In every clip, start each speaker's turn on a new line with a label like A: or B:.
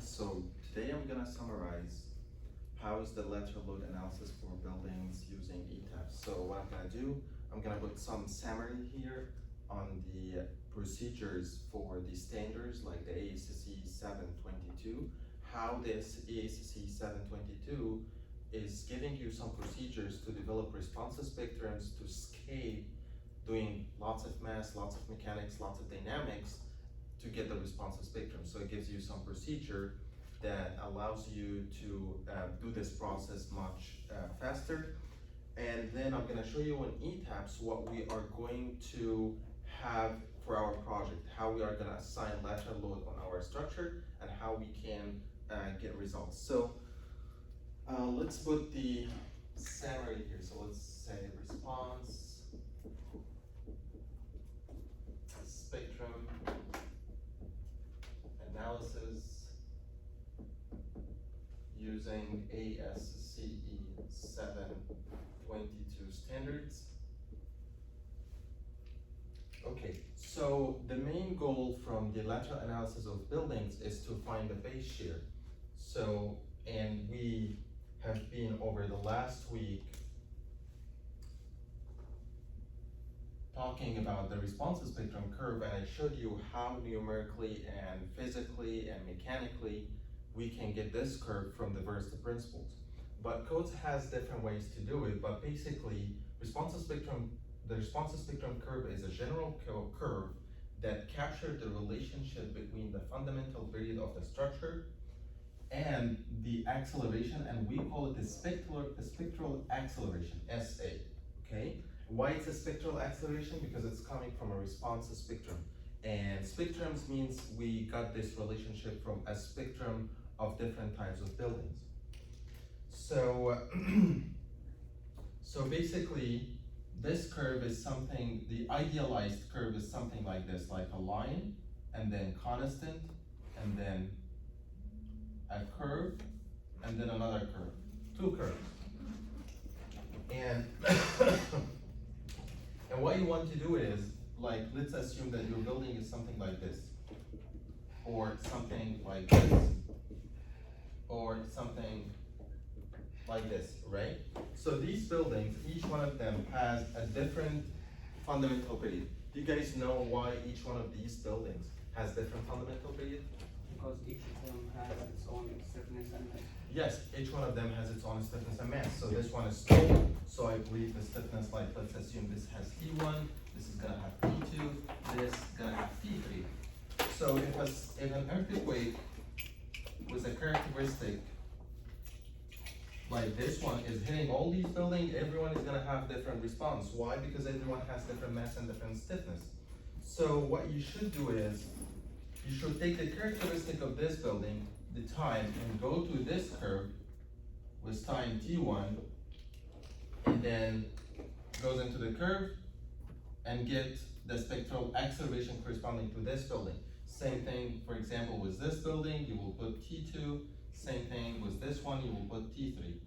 A: So today I'm gonna summarize how is the lateral load analysis for buildings using Etabs. So what I'm gonna do, I'm gonna put some summary here on the procedures for the standards like the ASCE 722, how this ASCE 722 is giving you some procedures to develop responsive spectrums to scale, doing lots of mass, lots of mechanics, lots of dynamics to get the responsive spectrum. So it gives you some procedure that allows you to do this process much faster. And then I'm gonna show you on Etabs what we are going to have for our project, how we are gonna assign lateral load on our structure and how we can get results. So let's put the summary here. So let's say response spectrum analysis using ASCE 722 standards. Okay, so the main goal from the lateral analysis of buildings is to find the base shear. So, and we have been over the last week talking about the responsive spectrum curve, and I showed you how numerically and physically and mechanically we can get this curve from the versatile principles. But codes has different ways to do it, but basically the responsive spectrum curve is a general curve that captures the relationship between the fundamental period of the structure and the acceleration, and we call it the spectral acceleration, SA, okay? Why it's a spectral acceleration? Because it's coming from a responsive spectrum. And spectrums means we got this relationship from a spectrum of different types of buildings. So, so basically, this curve is something, the idealized curve is something like this, like a line, and then constant, and then a curve, and then another curve, two curves. And and what you want to do is, like, let's assume that your building is something like this, or something like this, or something like this, right? So these buildings, each one of them has a different fundamental period. Do you guys know why each one of these buildings has different fundamental period?
B: Because each of them has its own stiffness and mass.
A: Yes, each one of them has its own stiffness and mass. So this one is stable, so I believe the stiffness, like, let's assume this has T1, this is gonna have T2, this is gonna have T3. So if an earthquake with a characteristic like this one is hitting all these buildings, everyone is gonna have different response. Why? Because everyone has different mass and different stiffness. So what you should do is, you should take the characteristic of this building, the time, and go to this curve with time T1, and then goes into the curve and get the spectral acceleration corresponding to this building. Same thing, for example, with this building, you will put T2, same thing with this one, you will put T3.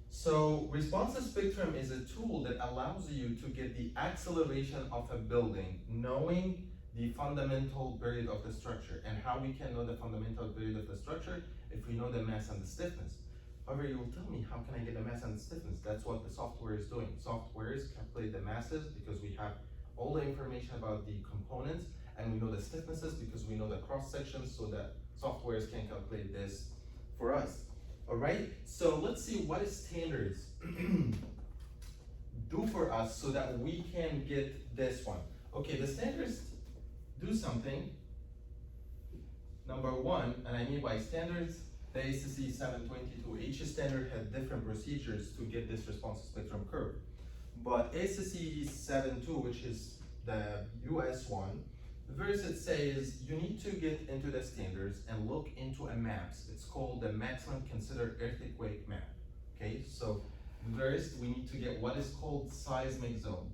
A: So responsive spectrum is a tool that allows you to get the acceleration of a building, knowing the fundamental period of the structure. And how we can know the fundamental period of the structure? If we know the mass and the stiffness. However, you will tell me, how can I get the mass and the stiffness? That's what the software is doing. Software is calculate the masses because we have all the information about the components, and we know the stiffnesses because we know the cross sections, so that softwares can calculate this for us. All right, so let's see what standards do for us so that we can get this one. Okay, the standards do something. Number one, and I mean by standards, the ASCE 722, each standard had different procedures to get this responsive spectrum curve. But ASCE 72, which is the US one, the verse it says you need to get into the standards and look into a maps. It's called the maximum considered earthquake map. Okay, so first we need to get what is called seismic zone.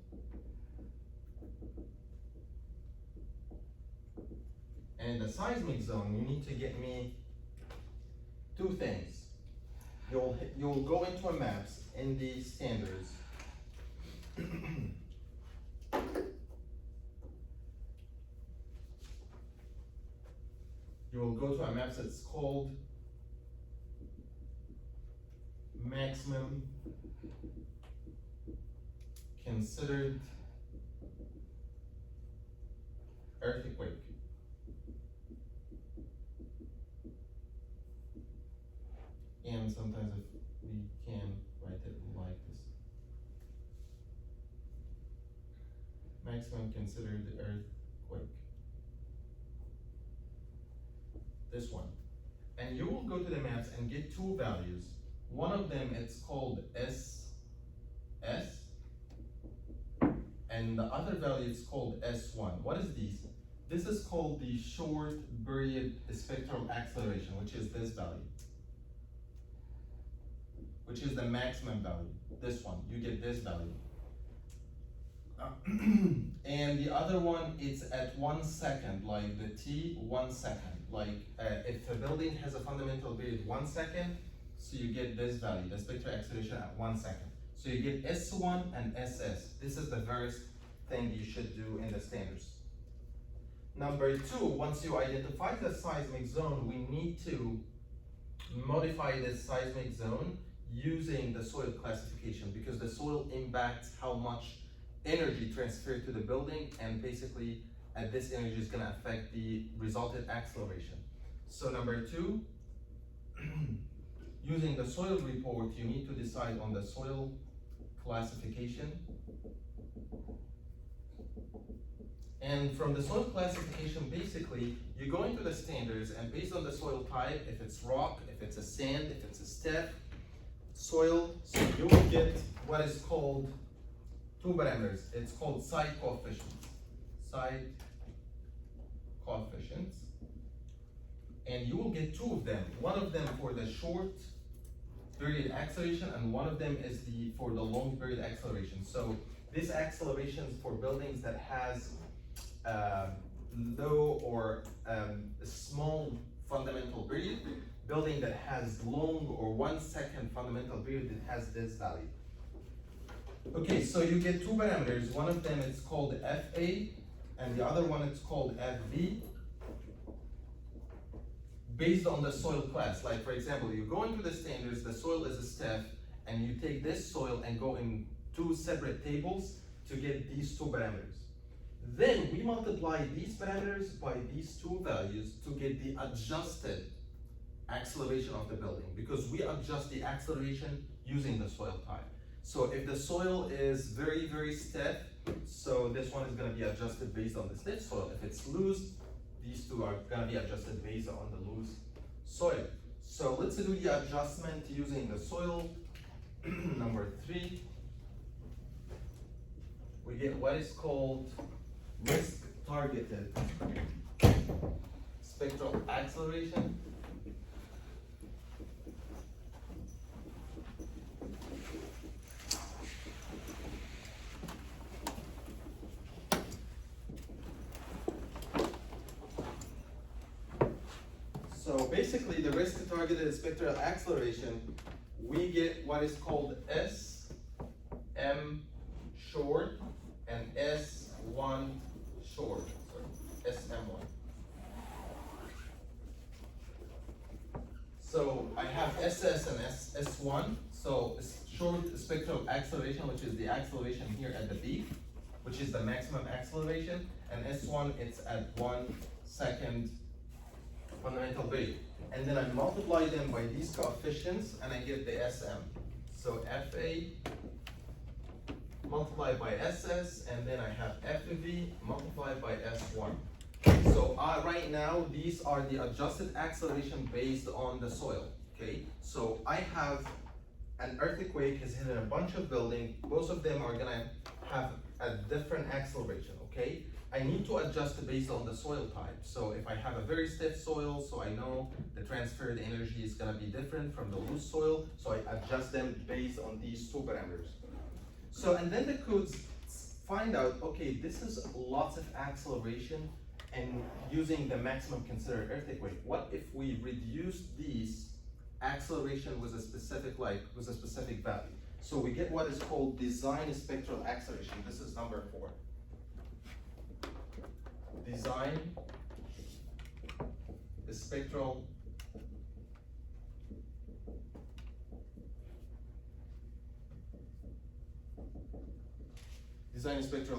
A: And the seismic zone, you need to get me two things. You'll go into a maps in the standards. you will go to a map that's called maximum considered earthquake. And sometimes if we can write it like this. Maximum considered earthquake. This one. And you will go to the maps and get two values. One of them, it's called SS, and the other value is called S1. What is these? This is called the short buried spectral acceleration, which is this value, which is the maximum value. This one, you get this value. And the other one, it's at 1 second, like the T 1 second. Like if a building has a fundamental period 1 second, so you get this value, the spectral acceleration at 1 second. So you get S1 and SS. This is the first thing you should do in the standards. Number two, once you identify the seismic zone, we need to modify this seismic zone using the soil classification, because the soil impacts how much energy transferred to the building, and basically this energy is going to affect the resultant acceleration. So number two, using the soil report, you need to decide on the soil classification. And from the soil classification, basically, you go into the standards, and based on the soil type, if it's rock, if it's a sand, if it's a step soil, so you will get what is called two parameters. It's called site coefficients. Site coefficients. And you will get two of them. One of them for the short period acceleration, and one of them is for the long period acceleration. So this acceleration is for buildings that has low or small fundamental period. Building that has long or 1 second fundamental period, that has this value. Okay, so you get two parameters. One of them is called FA, and the other one is called FV, based on the soil class. Like for example, you go into the standards, the soil is a step, and you take this soil and go in two separate tables to get these two parameters. Then we multiply these parameters by these two values to get the adjusted acceleration of the building, because we adjust the acceleration using the soil type. So if the soil is very, very stiff, so this one is going to be adjusted based on the stiff soil. If it's loose, these two are going to be adjusted based on the loose soil. So let's do the adjustment using the soil. Number three, we get what is called risk targeted spectral acceleration. So basically, the risk targeted spectral acceleration, we get what is called SM short and S1 short, SM1. So I have SS and S1. So short spectral acceleration, which is the acceleration here at the peak, which is the maximum acceleration, and S1, it's at 1 second fundamental period. And then I multiply them by these coefficients, and I get the SM. So FA multiplied by SS, and then I have FV multiplied by S1. So right now, these are the adjusted acceleration based on the soil, okay? So I have an earthquake has hit a bunch of buildings. Both of them are gonna have a different acceleration, okay? I need to adjust based on the soil type. So if I have a very stiff soil, so I know the transferred energy is gonna be different from the loose soil, so I adjust them based on these two parameters. So, and then the codes find out, okay, this is lots of acceleration and using the maximum considered earthquake. What if we reduce these acceleration with a specific value? So we get what is called design spectral acceleration. This is number 4. Design spectral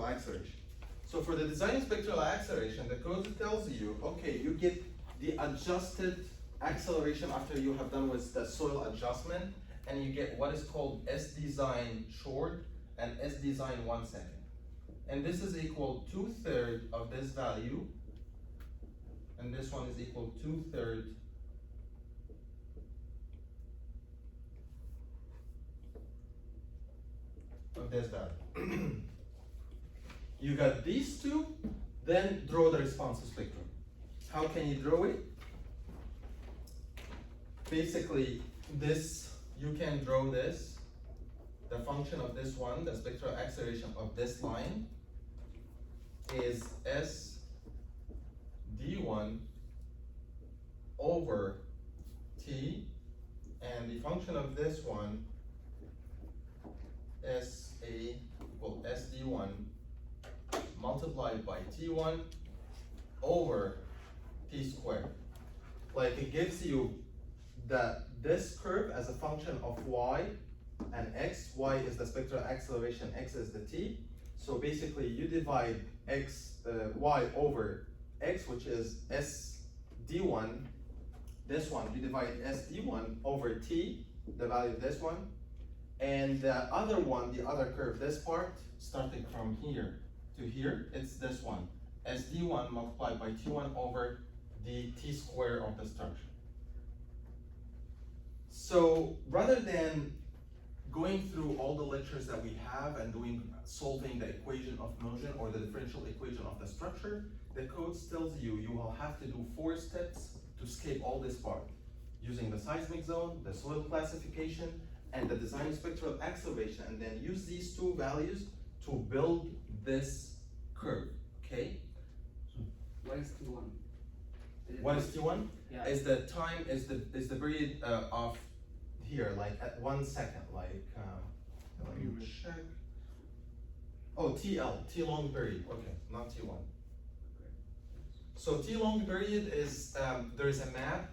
A: acceleration. So for the design spectral acceleration, the code tells you, okay, you get the adjusted acceleration after you have done with the soil adjustment, and you get what is called S design short and S design 1 second. And this is equal 2/3 of this value, and this one is equal 2/3 of this value. You got these two, then draw the responsive spectrum. How can you draw it? Basically, this, you can draw this, the function of this one, the spectral acceleration of this line is S d1 over t, and the function of this one SA equal S d1 multiplied by t1 over t squared. Like it gives you this curve as a function of y and x. Y is the spectral acceleration, x is the t. So basically you divide y over x, which is s d1. This one, you divide s d1 over t, the value of this one. And the other one, the other curve, this part, starting from here to here, it's this one, s d1 multiplied by t1 over the t square of the structure. So rather than going through all the lectures that we have and solving the equation of motion or the differential equation of the structure, the code tells you you will have to do 4 steps to escape all this part, using the seismic zone, the soil classification, and the design spectral acceleration, and then use these two values to build this curve, okay?
B: What is T1?
A: What is T1?
B: Yeah.
A: Is the time, is the period of here, like at 1 second, like, let me check. Oh, TL, T long period, okay, not T1. So T long period is, there is a map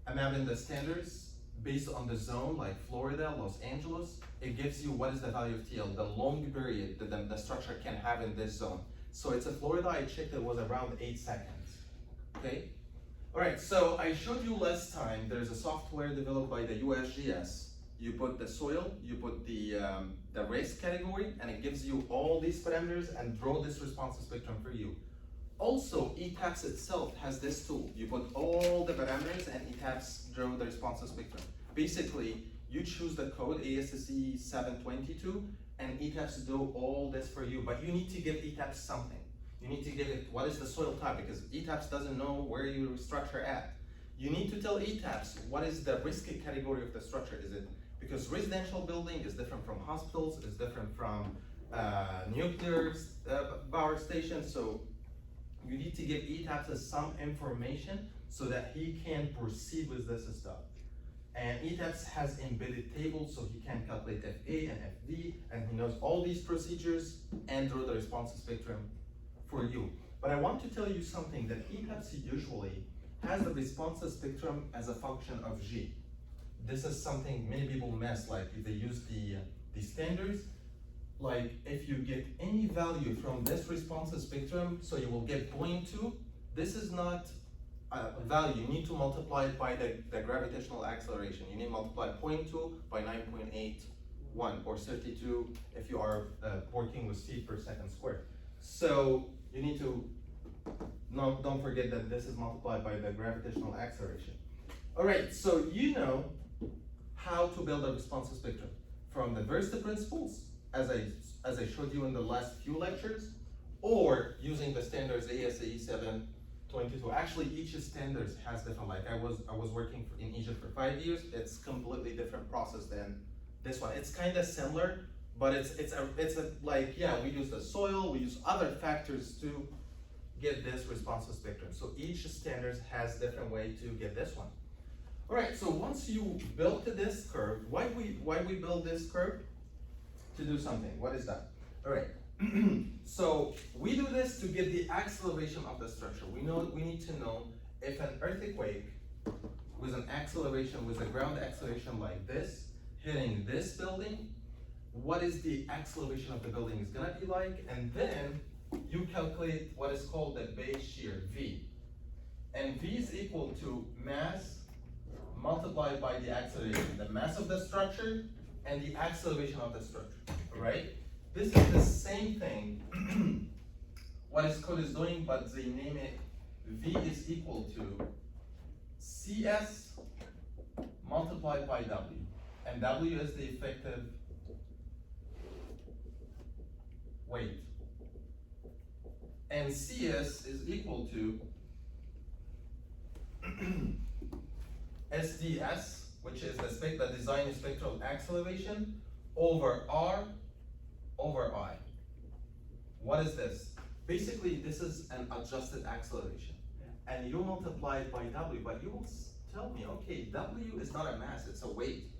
A: in the standards based on the zone, like Florida, Los Angeles. It gives you what is the value of TL, the long period that the structure can have in this zone. So it's a Florida, I checked, it was around 8 seconds, okay? All right, so I showed you last time, there's a software developed by the USGS. You put the soil, you put the race category, and it gives you all these parameters and draw this responsive spectrum for you. Also, Etabs itself has this tool. You put all the parameters and Etabs draw the responsive spectrum. Basically, you choose the code ASCE 722 and Etabs do all this for you, but you need to give Etabs something. You need to give it what is the soil type, because Etabs doesn't know where your structure at. You need to tell Etabs what is the risk category of the structure. Is it because residential building is different from hospitals, is different from nuclear power stations, so you need to give Etabs some information so that he can proceed with this stuff. And Etabs has embedded tables, so he can calculate FA and FD, and he knows all these procedures and draw the responsive spectrum for you. But I want to tell you something, that Etabs usually has the responsive spectrum as a function of G. This is something many people miss, like if they use the standards, like if you get any value from this responsive spectrum, so you will get 0.2, this is not a value. You need to multiply it by the gravitational acceleration. You need to multiply 0.2 by 9.81 or 32 if you are working with feet per second squared. So you need to, don't forget that this is multiplied by the gravitational acceleration. All right, so you know how to build a responsive spectrum from the Versta principles, as I showed you in the last few lectures, or using the standards ASCE 722. Actually, each standards has different, like I was working in Egypt for 5 years. It's completely different process than this one. It's kind of similar, but it's a like, yeah, we use the soil, we use other factors to get this responsive spectrum. So each standards has different way to get this one. All right, so once you built this curve, why we build this curve? To do something. What is that? All right, So we do this to get the acceleration of the structure. We need to know if an earthquake with an acceleration, with a ground acceleration like this, hitting this building, what is the acceleration of the building is gonna be like, and then you calculate what is called the base shear, V. And V is equal to mass multiplied by the acceleration, the mass of the structure and the acceleration of the structure, right? This is the same thing what is code is doing, but they name it V is equal to CS multiplied by W. And W is the effective weight. And CS is equal to SDS, which is the design spectral acceleration, over R over I. What is this? Basically, this is an adjusted acceleration.
B: Yeah.
A: And you multiply it by W, but you will tell me, okay, W is not a mass, it's a weight.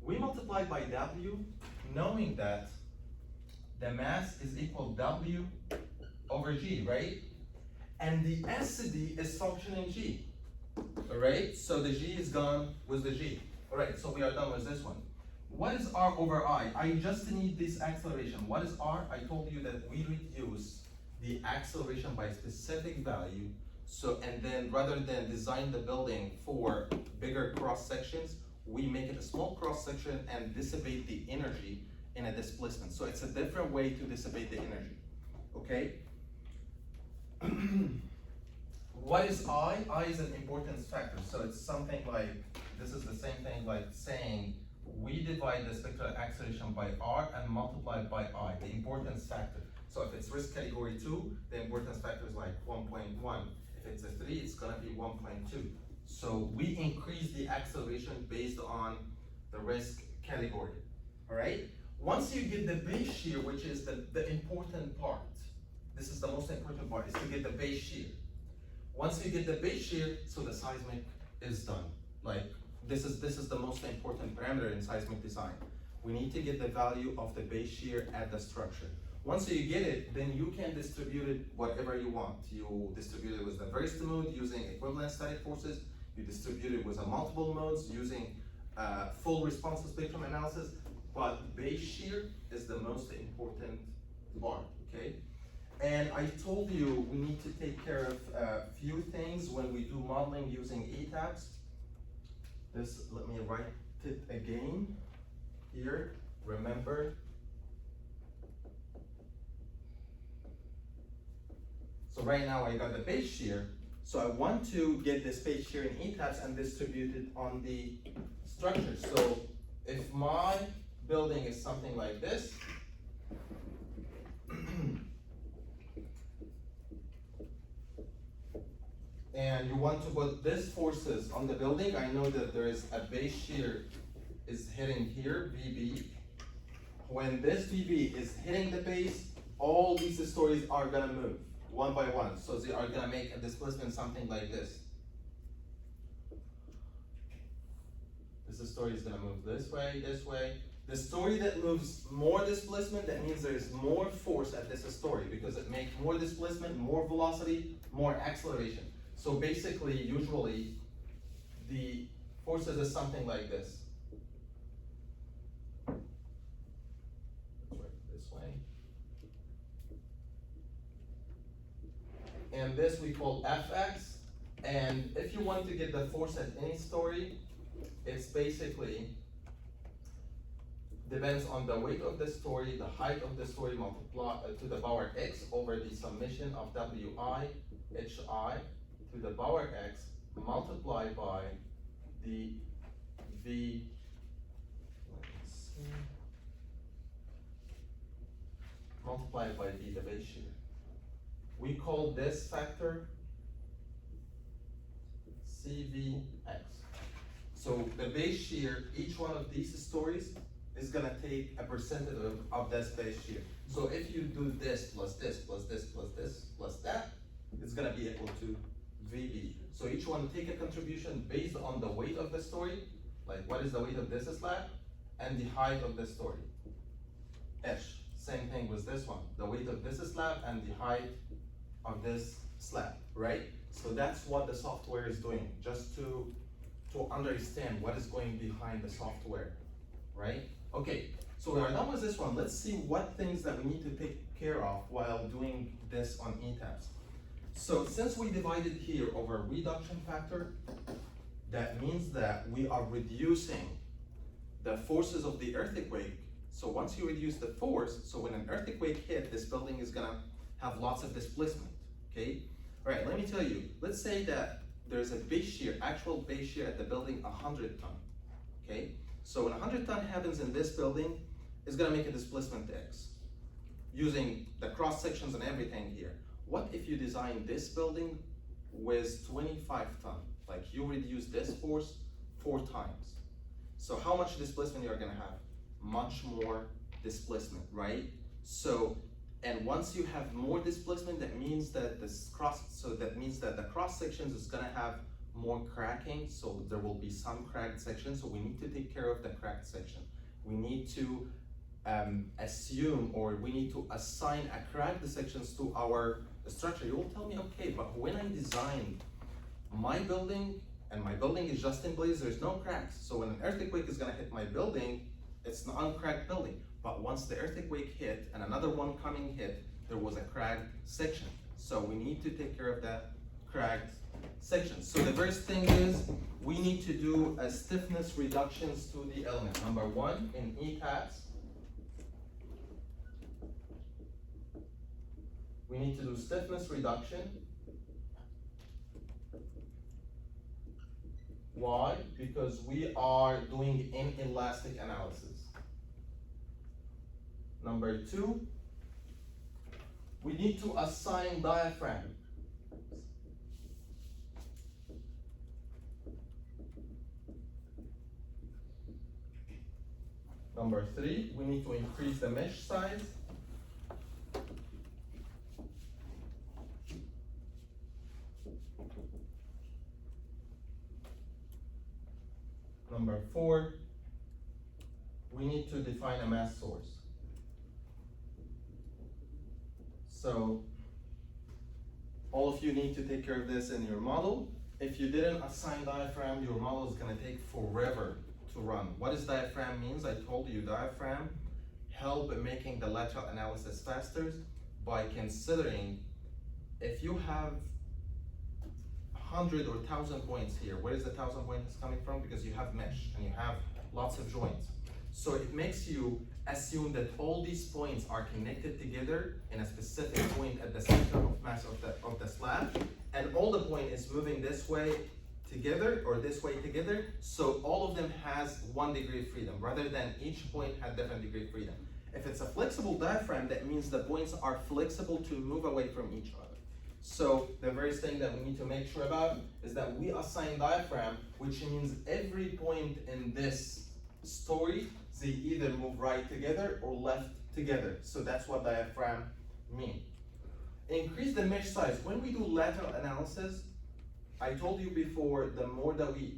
A: We multiply by W, knowing that the mass is equal W over G, right? And the SD is functioning G, all right? So the G is gone with the G. All right, so we are done with this one. What is R over I? I just need this acceleration. What is R? I told you that we reduce the acceleration by a specific value. So, and then rather than design the building for bigger cross sections, we make it a small cross section and dissipate the energy in a displacement. So it's a different way to dissipate the energy, okay? What is I? I is an importance factor. So it's something like, this is the same thing like saying, we divide the spectral acceleration by R and multiply it by I, the importance factor. So if it's risk category 2, the importance factor is like 1.1. If it's a 3, it's gonna be 1.2. So we increase the acceleration based on the risk category, all right? Once you get the base shear, which is the important part, this is the most important part, is to get the base shear. Once you get the base shear, so the seismic is done. Like, this is the most important parameter in seismic design. We need to get the value of the base shear at the structure. Once you get it, then you can distribute it whatever you want. You distribute it with the Verist mode using equivalent static forces. You distribute it with a multiple modes using full response spectrum analysis. But base shear is the most important part, okay? And I told you we need to take care of a few things when we do modeling using Etabs. This, let me write it again here. Remember, so right now I got the base shear. So I want to get this base shear in Etabs and distribute it on the structure. So if my building is something like this, and you want to put these forces on the building, I know that there is a base shear is hitting here, VB. When this VB is hitting the base, all these stories are gonna move one by one. So they are gonna make a displacement something like this. This story is gonna move this way, this way. The story that moves more displacement, that means there is more force at this story because it makes more displacement, more velocity, more acceleration. So basically, usually, the forces is something like this. Let's write it this way. And this we call Fx. And if you want to get the force at any story, it's basically depends on the weight of the story, the height of the story multiplied to the power x over the summation of Wi, Hi to the power x multiplied by the V, let's see, multiplied by V, the base shear. We call this factor CVx. So the base shear, each one of these stories is gonna take a percentage of this base shear. So if you do this plus this plus this plus this plus that, it's gonna be equal to VB. So each one take a contribution based on the weight of the story, like what is the weight of this slab, and the height of the story, H, Same thing with this one, the weight of this slab and the height of this slab, right? So that's what the software is doing, just to understand what is going behind the software, right? Okay, so we are done with this one. Let's see what things that we need to take care of while doing this on Etabs. So since we divided here over reduction factor, that means that we are reducing the forces of the earthquake. So once you reduce the force, so when an earthquake hit, this building is gonna have lots of displacement, okay? All right, let me tell you, let's say that there's a base shear, actual base shear at the building 100 ton, okay? So when 100 ton happens in this building, it's gonna make a displacement X, using the cross sections and everything here. What if you design this building with 25 ton? Like you reduce this force 4 times. So how much displacement you're gonna have? Much more displacement, right? So, and once you have more displacement, that means that that means that the cross sections is gonna have more cracking, so there will be some cracked sections, so we need to take care of the cracked section. We need to assume, or we need to assign a cracked sections to our structure. You will tell me, okay, but when I designed my building, and my building is just in place, there's no cracks. So when an earthquake is gonna hit my building, it's an uncracked building. But once the earthquake hit and another one coming hit, there was a cracked section. So we need to take care of that cracked section. So the first thing is, we need to do a stiffness reductions to the element. Number 1 in Etabs, we need to do stiffness reduction. Why? Because we are doing inelastic analysis. Number 2, we need to assign diaphragm. Number 3, we need to increase the mesh size. Number 4, we need to define a mass source. So all of you need to take care of this in your model. If you didn't assign diaphragm, your model is gonna take forever to run. What does diaphragm means? I told you diaphragm help in making the lateral analysis faster by considering if you have 100 or 1,000 points here. Where is the 1,000 points coming from? Because you have mesh and you have lots of joints. So it makes you assume that all these points are connected together in a specific point at the center of mass of the slab, and all the point is moving this way together or this way together, so all of them has 1 degree of freedom, rather than each point had different degree of freedom. If it's a flexible diaphragm, that means the points are flexible to move away from each other. So the first thing that we need to make sure about is that we assign diaphragm, which means every point in this story, they either move right together or left together. So that's what diaphragm means. Increase the mesh size. When we do lateral analysis, I told you before, the more that we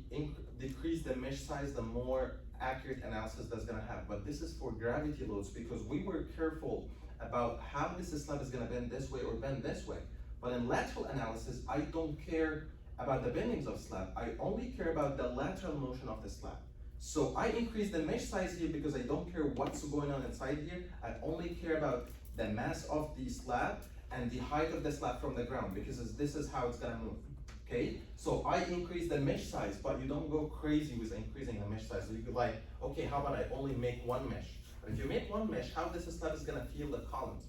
A: decrease the mesh size, the more accurate analysis that's gonna have. But this is for gravity loads, because we were careful about how this slab is gonna bend this way or bend this way. But in lateral analysis, I don't care about the bendings of slab. I only care about the lateral motion of the slab. So I increase the mesh size here because I don't care what's going on inside here. I only care about the mass of the slab and the height of the slab from the ground, because this is how it's gonna move. Okay, so I increase the mesh size, but you don't go crazy with increasing the mesh size. So you could like, okay, how about I only make 1 mesh? But if you make 1 mesh, how this slab is gonna feel the columns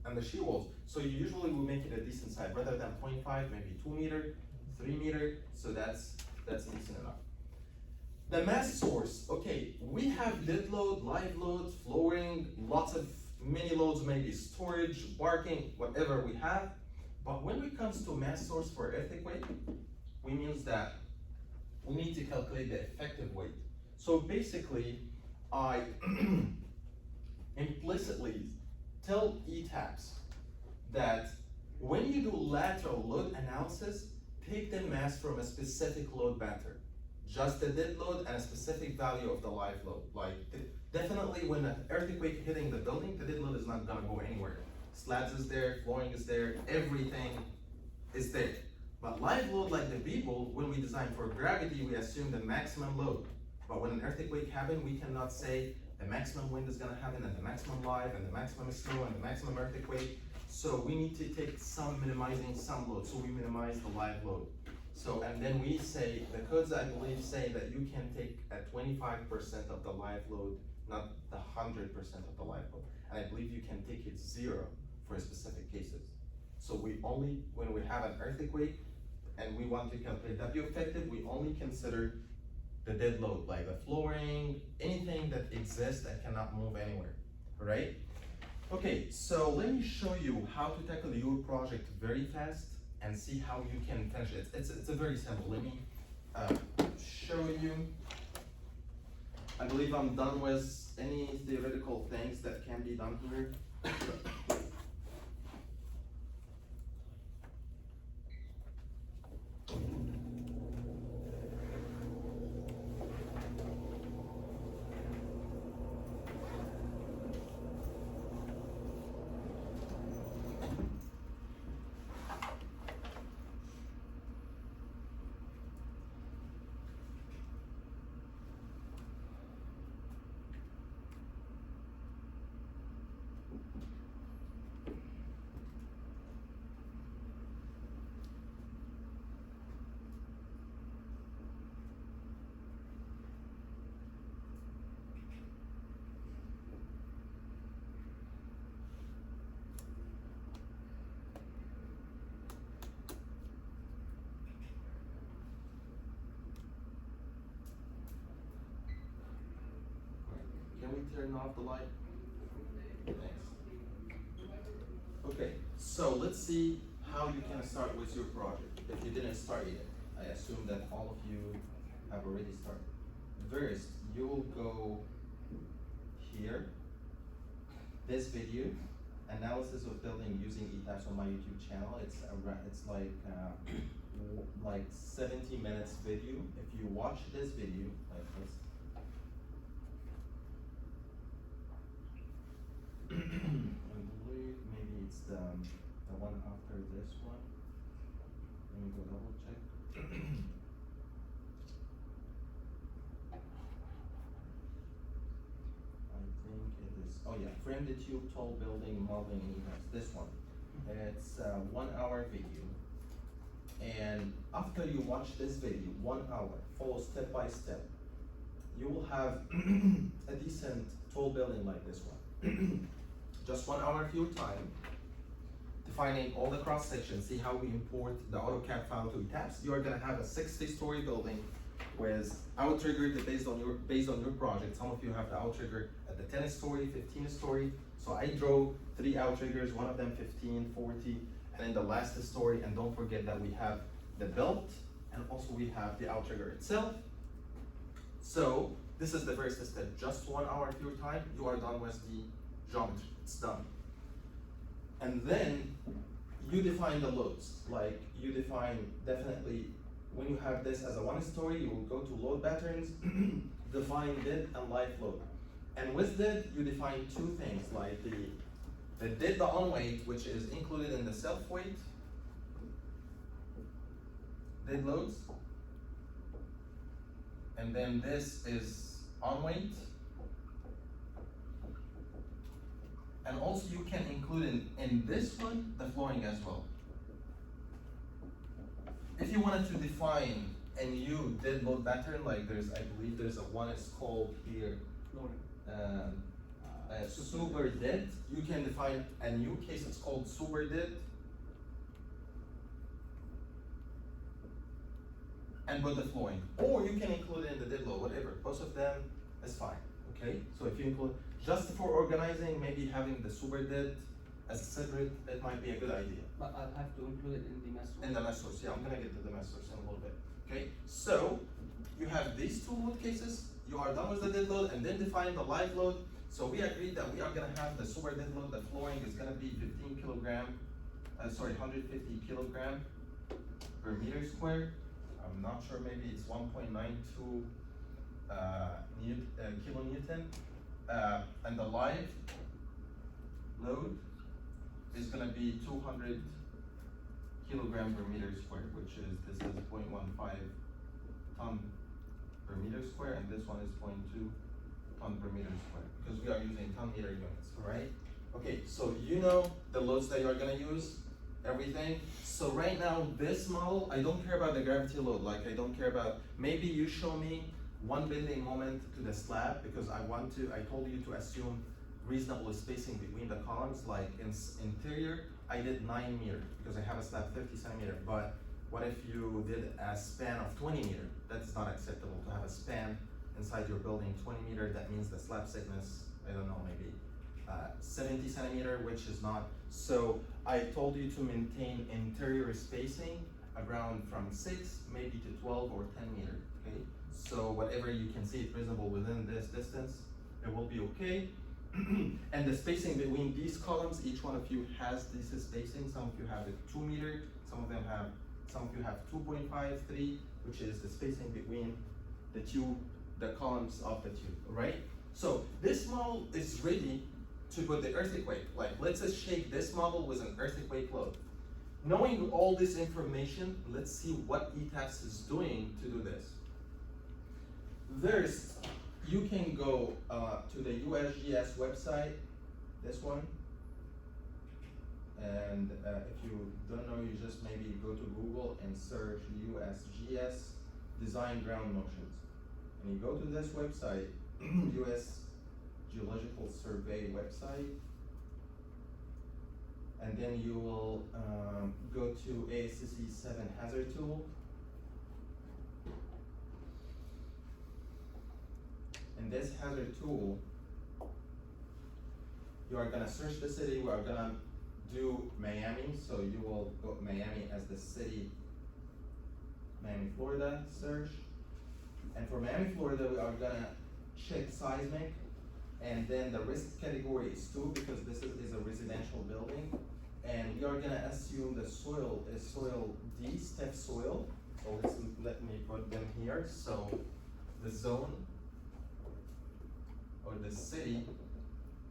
A: and the shear walls? So you usually will make it a decent size, rather than 0.5, maybe 2 meter, 3 meter. So that's decent enough. The mass source, okay, we have dead load, live load, flooring, lots of mini loads, maybe storage, barking, whatever we have. But when it comes to mass source for earthquake, we means that we need to calculate the effective weight. So basically, I implicitly tell Etabs that when you do lateral load analysis, take the mass from a specific load pattern. just the dead load and a specific value of the live load. Like, definitely when an earthquake hitting the building, the dead load is not gonna go anywhere. Slabs is there, flooring is there, everything is there. But live load, like the people, when we design for gravity, we assume the maximum load. But when an earthquake happens, we cannot say the maximum wind is gonna happen and the maximum live and the maximum snow and the maximum earthquake. So we need to take some minimizing some load. So we minimize the live load. So, and then we say, the codes I believe say that you can take at 25% of the live load, not the 100% of the live load. And I believe you can take it 0 for specific cases. So we only, when we have an earthquake and we want to calculate W effective, we only consider the dead load, like the flooring, anything that exists that cannot move anywhere, right? Okay, so let me show you how to tackle your project very fast and see how you can finish it. It's a very simple. Let me show you. I believe I'm done with any theoretical things that can be done here. Can we turn off the light? Thanks. Okay, so let's see how you can start with your project. If you didn't start yet, I assume that all of you have already started. First, you will go here, this video, analysis of building using Etabs on my YouTube channel. It's like 70 minutes video. If you watch this video, like this, I believe maybe it's the one after this one. Let me go double check. I think it is, oh yeah, frame the tube, tall building, modeling in Etabs, this one. It's a 1 hour video. And after you watch this video, 1 hour, follow step by step, you will have a decent tall building like this one. Just 1 hour of your time, defining all the cross sections, see how we import the AutoCAD file to Etabs. You are gonna have a 60-story building with outrigger based on your project. Some of you have the outrigger at the 10-story, 15-story. So I drove 3 outriggers, one of them 15, 40, and in the last story. And don't forget that we have the belt and also we have the outrigger itself. So this is the first step. Just 1 hour of your time, you are done with the geometry. It's done. And then you define the loads. Like you define definitely when you have this as a 1-story, you will go to load patterns, define dead and live load. And with dead, you define 2 things, like the dead, the on weight, which is included in the self weight, dead loads. And then this is on weight. And also you can include in this one, the flooring as well. If you wanted to define a new dead load pattern, like I believe there's a one, it's called here, super dead. You can define a new case, it's called super dead. And put the flooring. Or you can include it in the dead load, whatever. Both of them is fine, okay? So if you include, just for organizing, maybe having the super dead as a separate, it might be a good idea.
B: But I'll have to include it in the mass source.
A: In the mass source, yeah, I'm gonna get to the mass source in a little bit. Okay, so you have these 2 load cases, you are done with the dead load, and then define the live load. So we agreed that we are gonna have the super dead load, the flooring is gonna be 150 kilogram per meter square. I'm not sure, maybe it's 1.92 kilonewton, and the live load is gonna be 200 kilogram per meter square, which is, this is 0.15 ton per meter square, and this one is 0.2 ton per meter square, because we are using ton meter units, right? Okay, so you know the loads that you are gonna use, everything. So right now, this model, I don't care about the gravity load, like I don't care about, maybe you show me one bending moment to the slab, because I told you to assume reasonable spacing between the columns, like in interior, I did 9 meters, because I have a slab 50 centimeter, but what if you did a span of 20 meters? That's not acceptable to have a span inside your building 20 meters, that means the slab thickness, I don't know, maybe 70 centimeter, which is not. So I told you to maintain interior spacing around from 6 maybe to 12 or 10 meters, okay? So whatever you can see is reasonable within this distance, it will be okay. And the spacing between these columns, each one of you has this spacing. Some of you have it 2 meters, some of you have 2.53, which is the spacing between the columns of the tube, right? So this model is ready to put the earthquake. Like, let's just shake this model with an earthquake load. Knowing all this information, let's see what Etabs is doing to do this. You can go to the USGS website, this one, and if you don't know, you just maybe go to Google and search USGS Design Ground Motions. And you go to this website, US Geological Survey website, and then you will go to ASCC 7 hazard tool. In this hazard tool, you are gonna search the city. We are gonna do Miami, so you will go Miami as the city, Miami, Florida, search. And for Miami, Florida, we are gonna check seismic, and then the risk category is 2, because this is a residential building. And we are gonna assume the soil is soil D, step soil. So let me put them here. So the zone, or the city,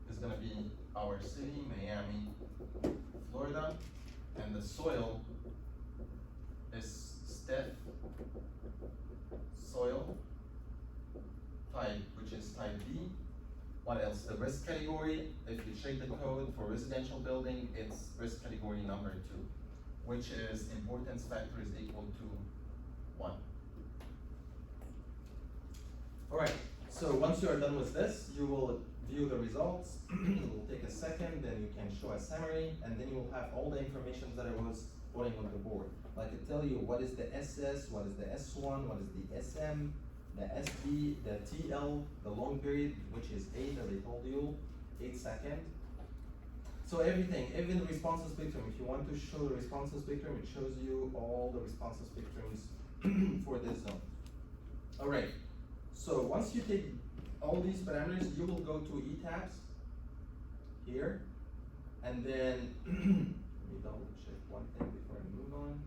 A: is gonna be our city, Miami, Florida, and the soil is step soil type, which is type D. What else? The risk category, if you check the code for residential building, it's risk category number 2, which is importance factor is equal to 1. All right. So once you are done with this, you will view the results. It will take a second, then you can show a summary, and then you will have all the information that I was putting on the board. Like I tell you, what is the SS, what is the S1, what is the SM, the SD, the TL, the long period, which is 8, as I told you, 8 seconds. So everything, even the responses spectrum, if you want to show the responses spectrum, it shows you all the responses spectrums for this zone. All right. So once you take all these parameters, you will go to Etabs here, and then let me double check one thing before I move on.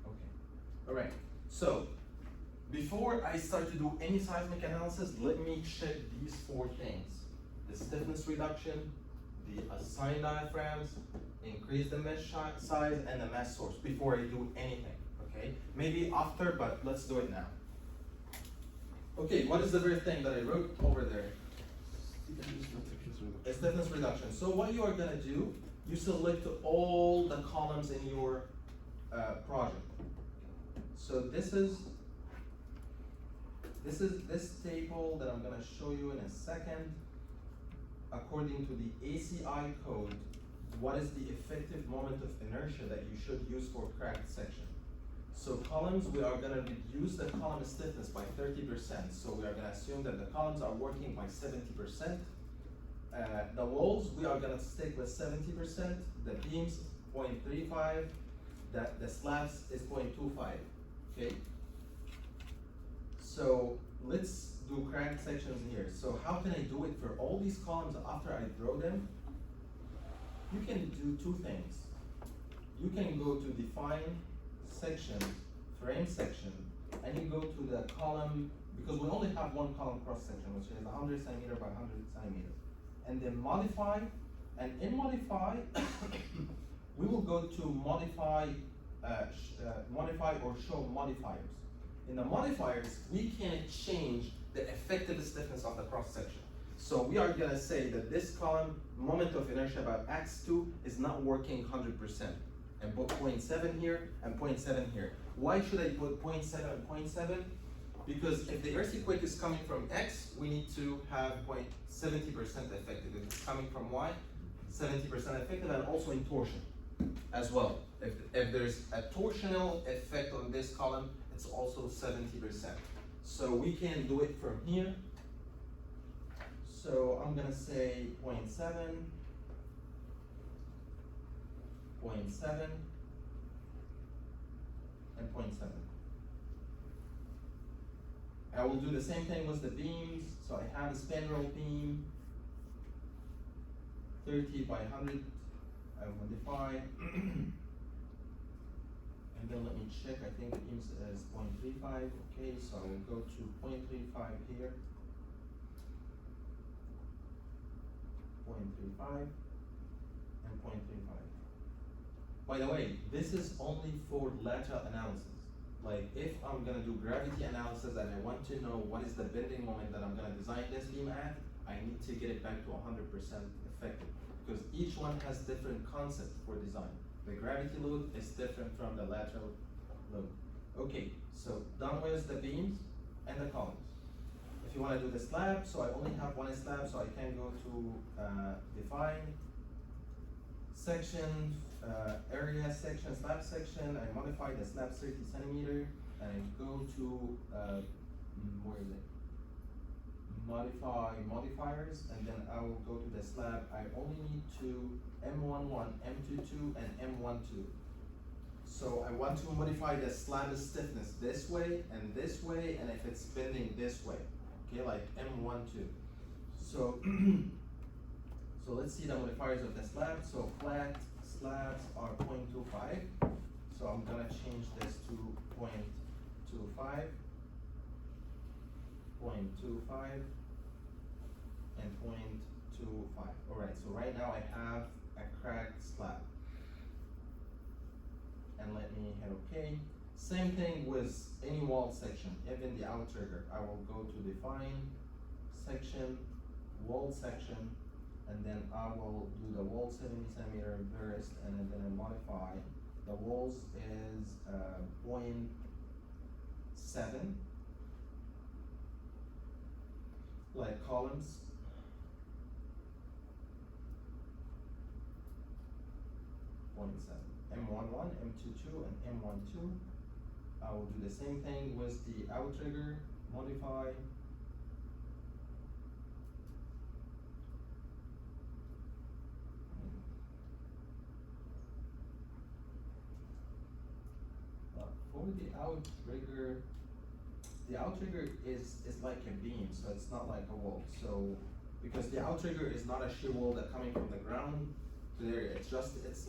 A: Okay, all right. So before I start to do any seismic analysis, let me check these 4 things: the stiffness reduction, the assigned diaphragms, increase the mesh size, and the mass source before I do anything, okay? Maybe after, but let's do it now. Okay, what is the first thing that I wrote over there? A stiffness reduction. So what you are gonna do, you select all the columns in your project. So this table that I'm gonna show you in a second. According to the ACI code, what is the effective moment of inertia that you should use for cracked section? So columns, we are gonna reduce the column stiffness by 30%. So we are gonna assume that the columns are working by 70%. The walls, we are gonna stick with 70%. The beams, 0.35. The slabs is 0.25, okay? So let's do cracked sections here. So how can I do it for all these columns after I draw them? you can do two things. You can go to define section, frame section, and you go to the column, because we only have one column cross section, which is 100 centimeter by 100 centimeters. And then modify, and in modify, we will go to modify or show modifiers. In the modifiers, we can change the effective stiffness of the cross section. So we are gonna say that this column, moment of inertia about x2 is not working 100%. And put 0.7 here and 0.7 here. Why should I put 0.7 and 0.7? Because if the earthquake is coming from X, we need to have 70% effective. If it's coming from Y, 70% effective, and also in torsion as well. If there's a torsional effect on this column, it's also 70%. So we can do it from here. So I'm gonna say 0.7, 0.7, and 0.7. I will do the same thing with the beams. So I have a spandrel beam, 30 by 100, I will modify. And then let me check, I think the beam is 0.35, okay, so I will go to 0.35 here. 0.35 and 0.35. By the way, this is only for lateral analysis. Like if I'm gonna do gravity analysis and I want to know what is the bending moment that I'm gonna design this beam at, I need to get it back to 100% effective, because each one has different concept for design. The gravity load is different from the lateral load. Okay, so done with the beams and the columns. If you want to do the slab, so I only have one slab, so I can go to define section, area section, slab section. I modify the slab 30 centimeter, and I go to where is it? Modify modifiers, and then I will go to the slab. I only need to M11, M22, and M12. So I want to modify the slab stiffness this way, and if it's bending this way, okay, like M12. So, so let's see the modifiers of the slab. So flat slabs are 0.25. So I'm gonna change this to 0.25, 0.25, and 0.25. All right, so right now I have a cracked slab. And let me hit OK. Same thing with any wall section, even the outrigger. I will go to define section, wall section, and then I will do the wall 70 centimeter burst, and then I modify. The walls is 0.7, like columns. M11, M22, and M12. I will do the same thing with the outrigger, modify. For the outrigger is like a beam, so it's not like a wall. So because the outrigger is not a shear wall that coming from the ground to the area, it's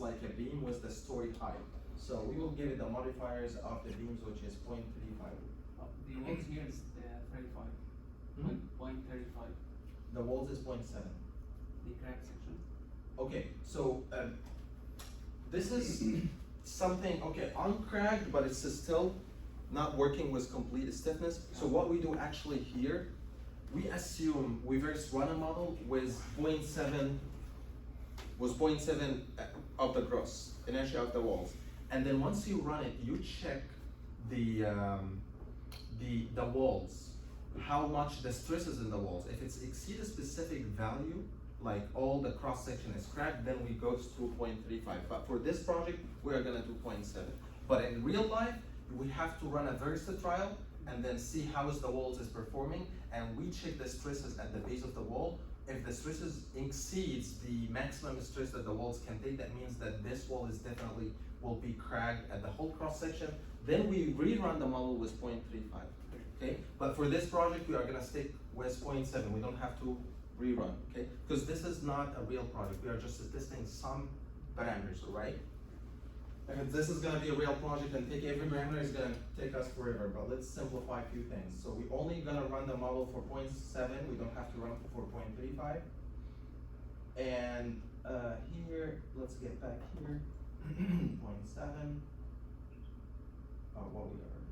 A: like a beam with the story height. So we will give it the modifiers of the beams, which is 0.35.
B: The walls here is 35.
A: Hmm?
B: 0.35.
A: The walls is 0.7.
B: The crack section.
A: Okay, so this is something, okay, uncracked, but it's still not working with complete stiffness. So what we do actually here, we assume we first run a model with 0.7 of the gross inertia of the walls, and then once you run it, you check the walls, how much the stress is in the walls. If it's exceed a specific value, like all the cross section is cracked, then we go to 0.35. But for this project, we are gonna do 0.7. But in real life, we have to run a Versa trial and then see how is the walls is performing, and we check the stresses at the base of the wall. If the stresses exceeds the maximum stress that the walls can take, that means that this wall is definitely will be cracked at the whole cross section. Then we rerun the model with 0.35. Okay, but for this project, we are gonna stick with 0.7. We don't have to rerun, okay? Because this is not a real project, we are just testing some parameters, alright? If this is gonna be a real project and take every parameter, it's gonna take us forever, but let's simplify a few things. So we're only gonna run the model for 0.7, we don't have to run for 4.35. And here, let's get back here, 0.7. What we are,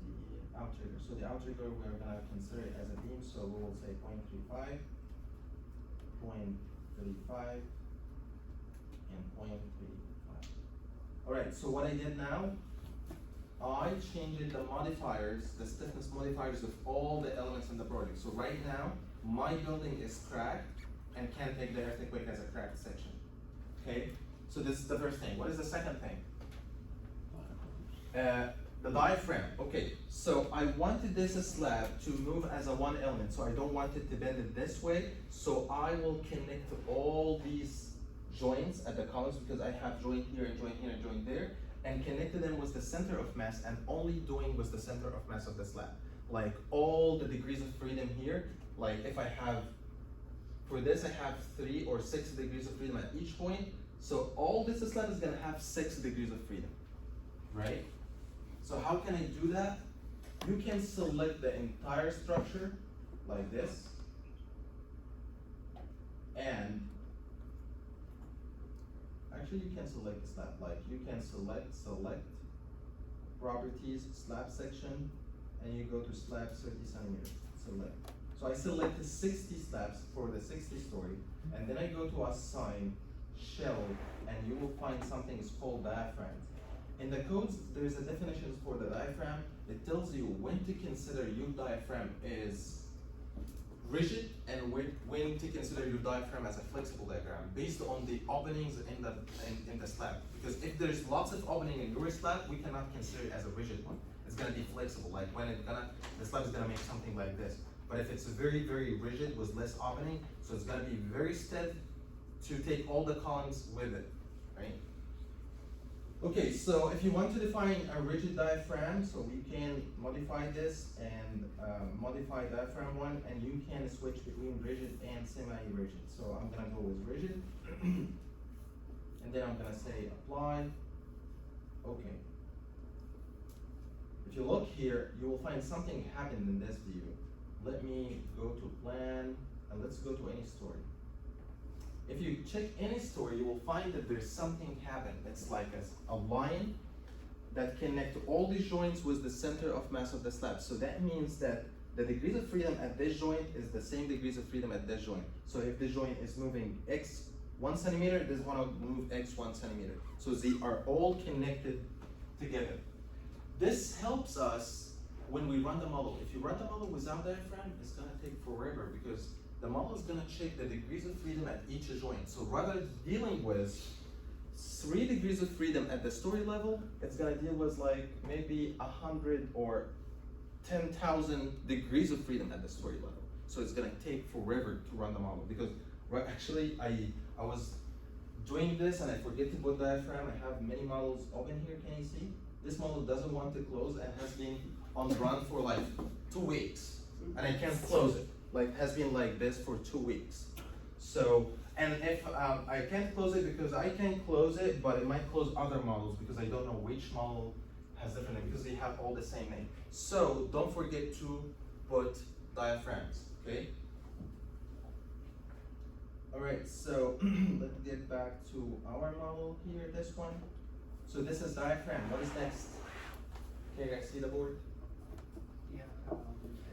A: it's the outrigger. So the outrigger, we are gonna consider it as a beam, so we will say 0.35, 0.35, and 0.35. Alright, so what I did now, I changed the modifiers, the stiffness modifiers of all the elements in the project. So right now, my building is cracked and can't take the earthquake as a cracked section. Okay, so this is the first thing. What is the second thing? The diaphragm. Okay, so I wanted this slab to move as a one element, so I don't want it to bend it this way. So I will connect all these joints at the columns because I have joint here and joint here and joint there, and connected them with the center of mass and only doing with the center of mass of the slab. Like all the degrees of freedom here, like if I have, for this I have 3 or 6 degrees of freedom at each point, so all this slab is gonna have 6 degrees of freedom, right? So how can I do that? You can select the entire structure like this, and actually you can select the slab, like you can select properties, slab section, and you go to slab 30 centimeters, select. So I selected 60 slabs for the 60 story, and then I go to assign shell, and you will find something is called diaphragm. In the codes, there is a definition for the diaphragm. It tells you when to consider your diaphragm is rigid and when to consider your diaphragm as a flexible diaphragm based on the openings in the slab. Because if there's lots of opening in your slab, we cannot consider it as a rigid one. It's gonna be flexible, like when the slab is gonna make something like this. But if it's very, very rigid with less opening, so it's gonna be very stiff to take all the columns with it, right? Okay, so if you want to define a rigid diaphragm, so we can modify this and modify diaphragm 1, and you can switch between rigid and semi-rigid. So I'm gonna go with rigid, and then I'm gonna say apply. Okay. If you look here, you will find something happened in this view. Let me go to plan, and let's go to any story. If you check any story, you will find that there's something happened. It's like a line that connects all these joints with the center of mass of the slab. So that means that the degrees of freedom at this joint is the same degrees of freedom at this joint. So if the joint is moving x 1 centimeter, this one will move x 1 centimeter. So they are all connected together. This helps us when we run the model. If you run the model without diaphragm, it's gonna take forever because the model is gonna check the degrees of freedom at each joint. So rather than dealing with 3 degrees of freedom at the story level, it's gonna deal with like maybe 100 or 10,000 degrees of freedom at the story level. So it's gonna take forever to run the model because actually I was doing this and I forget to put diaphragm. I have many models open here, can you see? This model doesn't want to close and has been on the run for like 2 weeks and I can't close it. Like has been like this for 2 weeks. So, and if I can't close it because I can close it, but it might close other models because I don't know which model has different name because they have all the same name. So don't forget to put diaphragms, okay? All right, so let's get back to our model here, this one. So this is diaphragm, what is next? Can you guys see the board?
B: Yeah,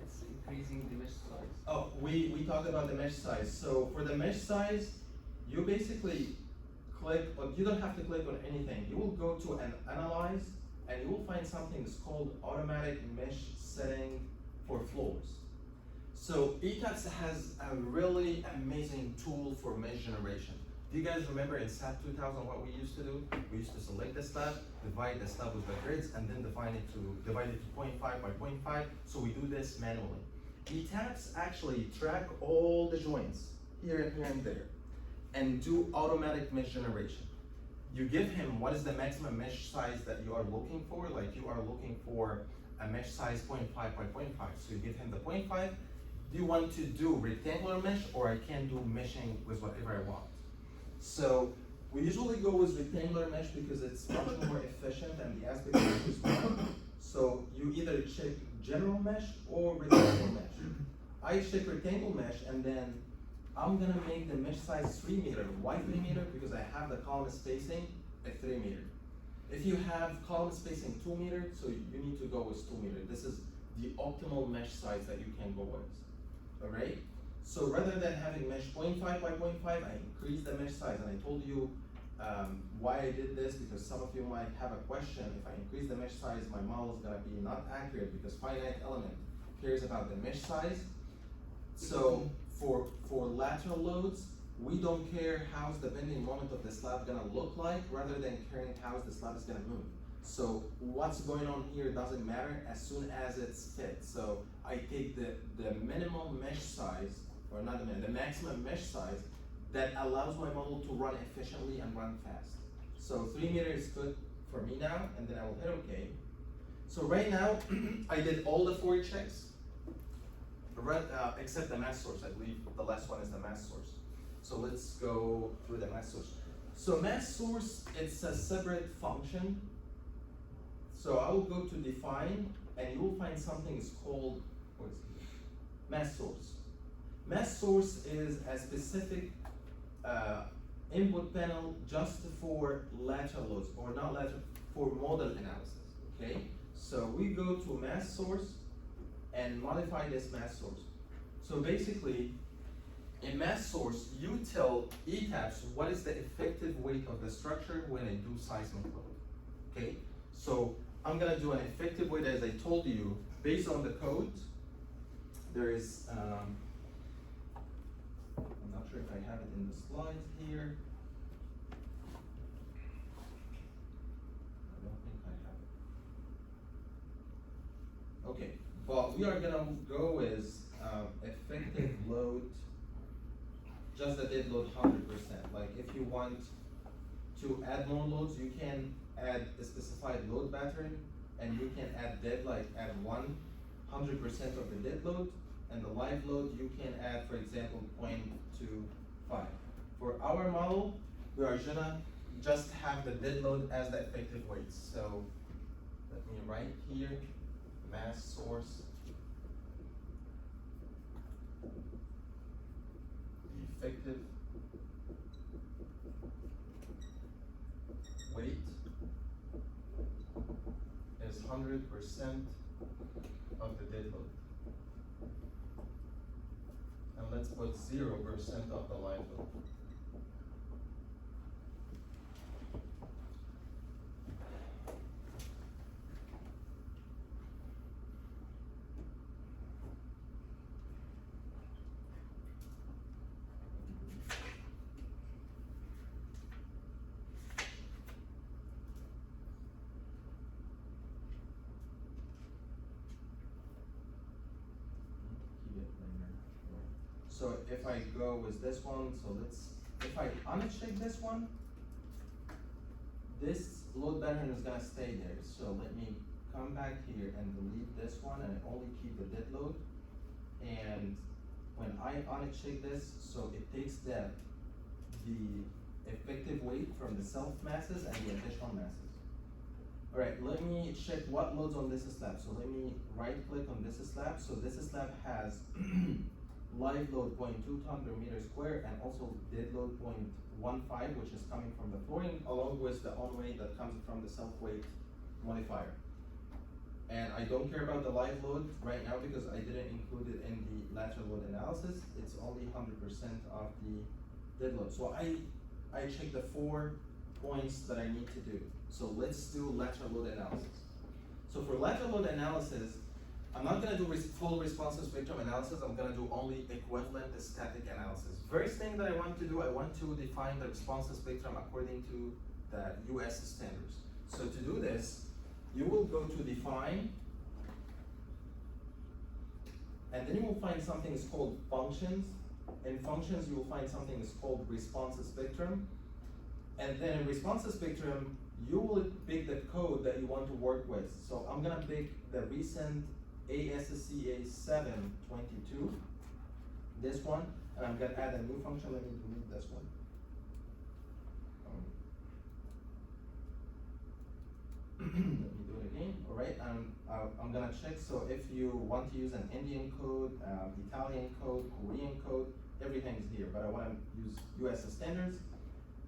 B: it's increasing the mesh size.
A: Oh, we talked about the mesh size. So for the mesh size, you basically click, but you don't have to click on anything. You will go to an analyze, and you will find something that's called automatic mesh setting for floors. So Etabs has a really amazing tool for mesh generation. Do you guys remember in SAP 2000 what we used to do? We used to select the slab, divide the slab with the grids, and then divide it to 0.5 by 0.5. So we do this manually. Etabs actually track all the joints here and here and there, and do automatic mesh generation. You give him what is the maximum mesh size that you are looking for. Like you are looking for a mesh size 0.5 by 0.5. So you give him the 0.5. do you want to do rectangular mesh, or I can do meshing with whatever I want? So we usually go with rectangular mesh because it's much more efficient and the aspect ratio is one. So you either check general mesh or rectangular mesh. I check rectangle mesh, and then I'm gonna make the mesh size 3 meter. Why 3 meter? Because I have the column spacing at 3 meter. If you have column spacing 2 meter, so you need to go with 2 meter. This is the optimal mesh size that you can go with. Alright? So rather than having mesh 0.5 by 0.5, I increased the mesh size, and I told you why I did this, because some of you might have a question. If I increase the mesh size, my model is gonna be not accurate, because finite element cares about the mesh size. So for lateral loads, we don't care how's the bending moment of the slab gonna look like, rather than caring how the slab is gonna move. So what's going on here doesn't matter as soon as it's fit. So I take the minimum mesh size, or not the minimum, the maximum mesh size that allows my model to run efficiently and run fast. So 3 meter is good for me now, and then I will hit OK. So right now, I did all the 4 checks, except the mass source. I believe the last one is the mass source. So let's go through the mass source. So mass source, it's a separate function. So I will go to define, and you will find something is called, what is it? Mass source. Mass source is a specific input panel just for lateral loads, or not lateral, for model analysis, okay? So we go to mass source and modify this mass source. So basically, in mass source, you tell Etabs what is the effective weight of the structure when I do seismic load, okay? So I'm gonna do an effective weight, as I told you, based on the code. There is, I'm not sure if I have it in the slides here. I don't think I have it. Okay, but we are gonna go with effective load, just the dead load 100%. Like if you want to add more loads, you can add a specified load pattern, and you can add dead, like add 100% of the dead load, and the live load you can add, for example, 0.25. For our model, we are gonna just have the dead load as the effective weight. So let me write here, mass source, the effective weight is 100% of the dead load. And let's put 0% of the live load. So if I go with this one, so if I uncheck this one, this load pattern is gonna stay there. So let me come back here and delete this one and only keep the dead load. And when I uncheck this, so it takes the effective weight from the self masses and the additional masses. All right, let me check what loads on this slab. So let me right click on this slab. So this slab has live load 0.2 ton per meter square, and also dead load 0.15, which is coming from the flooring, along with the on weight that comes from the self weight modifier. And I don't care about the live load right now because I didn't include it in the lateral load analysis. It's only 100% of the dead load. So I check the 4 points that I need to do. So let's do lateral load analysis. So for lateral load analysis, I'm not gonna do full responsive spectrum analysis. I'm gonna do only equivalent static analysis. First thing that I want to do, I want to define the responsive spectrum according to the US standards. So to do this, you will go to define, and then you will find something is called functions. In functions, you will find something is called responsive spectrum. And then in responsive spectrum, you will pick the code that you want to work with. So I'm gonna pick the recent ASCA 722. this one, and I'm gonna add a new function. Let me remove this one. Let me do it again. All right, I'm gonna check. So if you want to use an Indian code, Italian code, Korean code, everything is here. But I want to use US standards,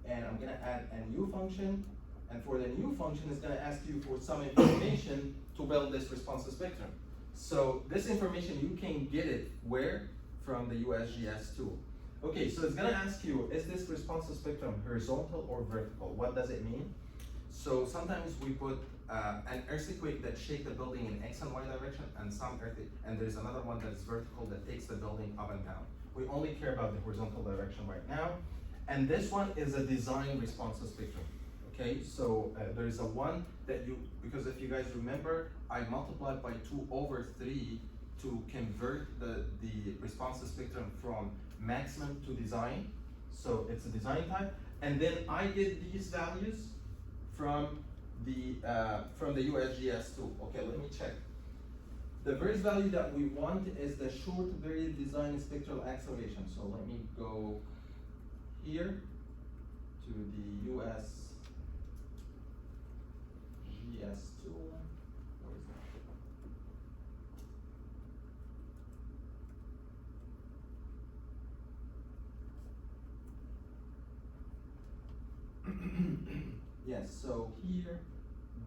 A: and I'm gonna add a new function. And for the new function, it's gonna ask you for some information to build this responsive spectrum. So this information, you can get it where? From the USGS tool. Okay, so it's gonna ask you, is this responsive spectrum horizontal or vertical? What does it mean? So sometimes we put an earthquake that shake the building in X and Y direction, and and there's another one that's vertical that takes the building up and down. We only care about the horizontal direction right now. And this one is a design responsive spectrum. Okay, so there's a one that because if you guys remember, I multiplied by 2/3 to convert the responsive spectrum from maximum to design. So it's a design type. And then I get these values from the USGS tool. Okay, let me check. The first value that we want is the short varied design spectral acceleration. So let me go here to the USGS tool. Where is that? Yes, so here,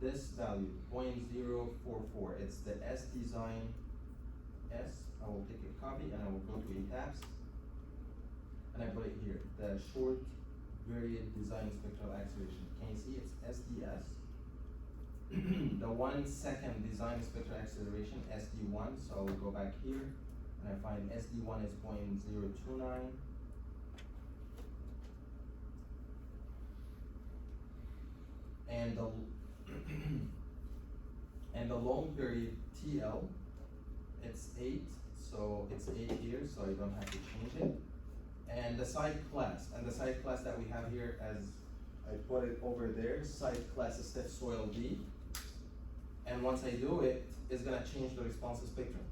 A: this value, 0.044, it's the S design S. I will take a copy and I will go to Etabs. And I put it here, the short varied design spectral acceleration. Can you see it's SDS? The 1 second design spectral acceleration, SD1. So I will go back here and I find SD1 is 0.029. And the long period TL, it's 8, so it's 8 here, so I don't have to change it. And the site class, that we have here, as I put it over there, site class is stiff soil D. And once I do it, it's gonna change the responsive spectrum,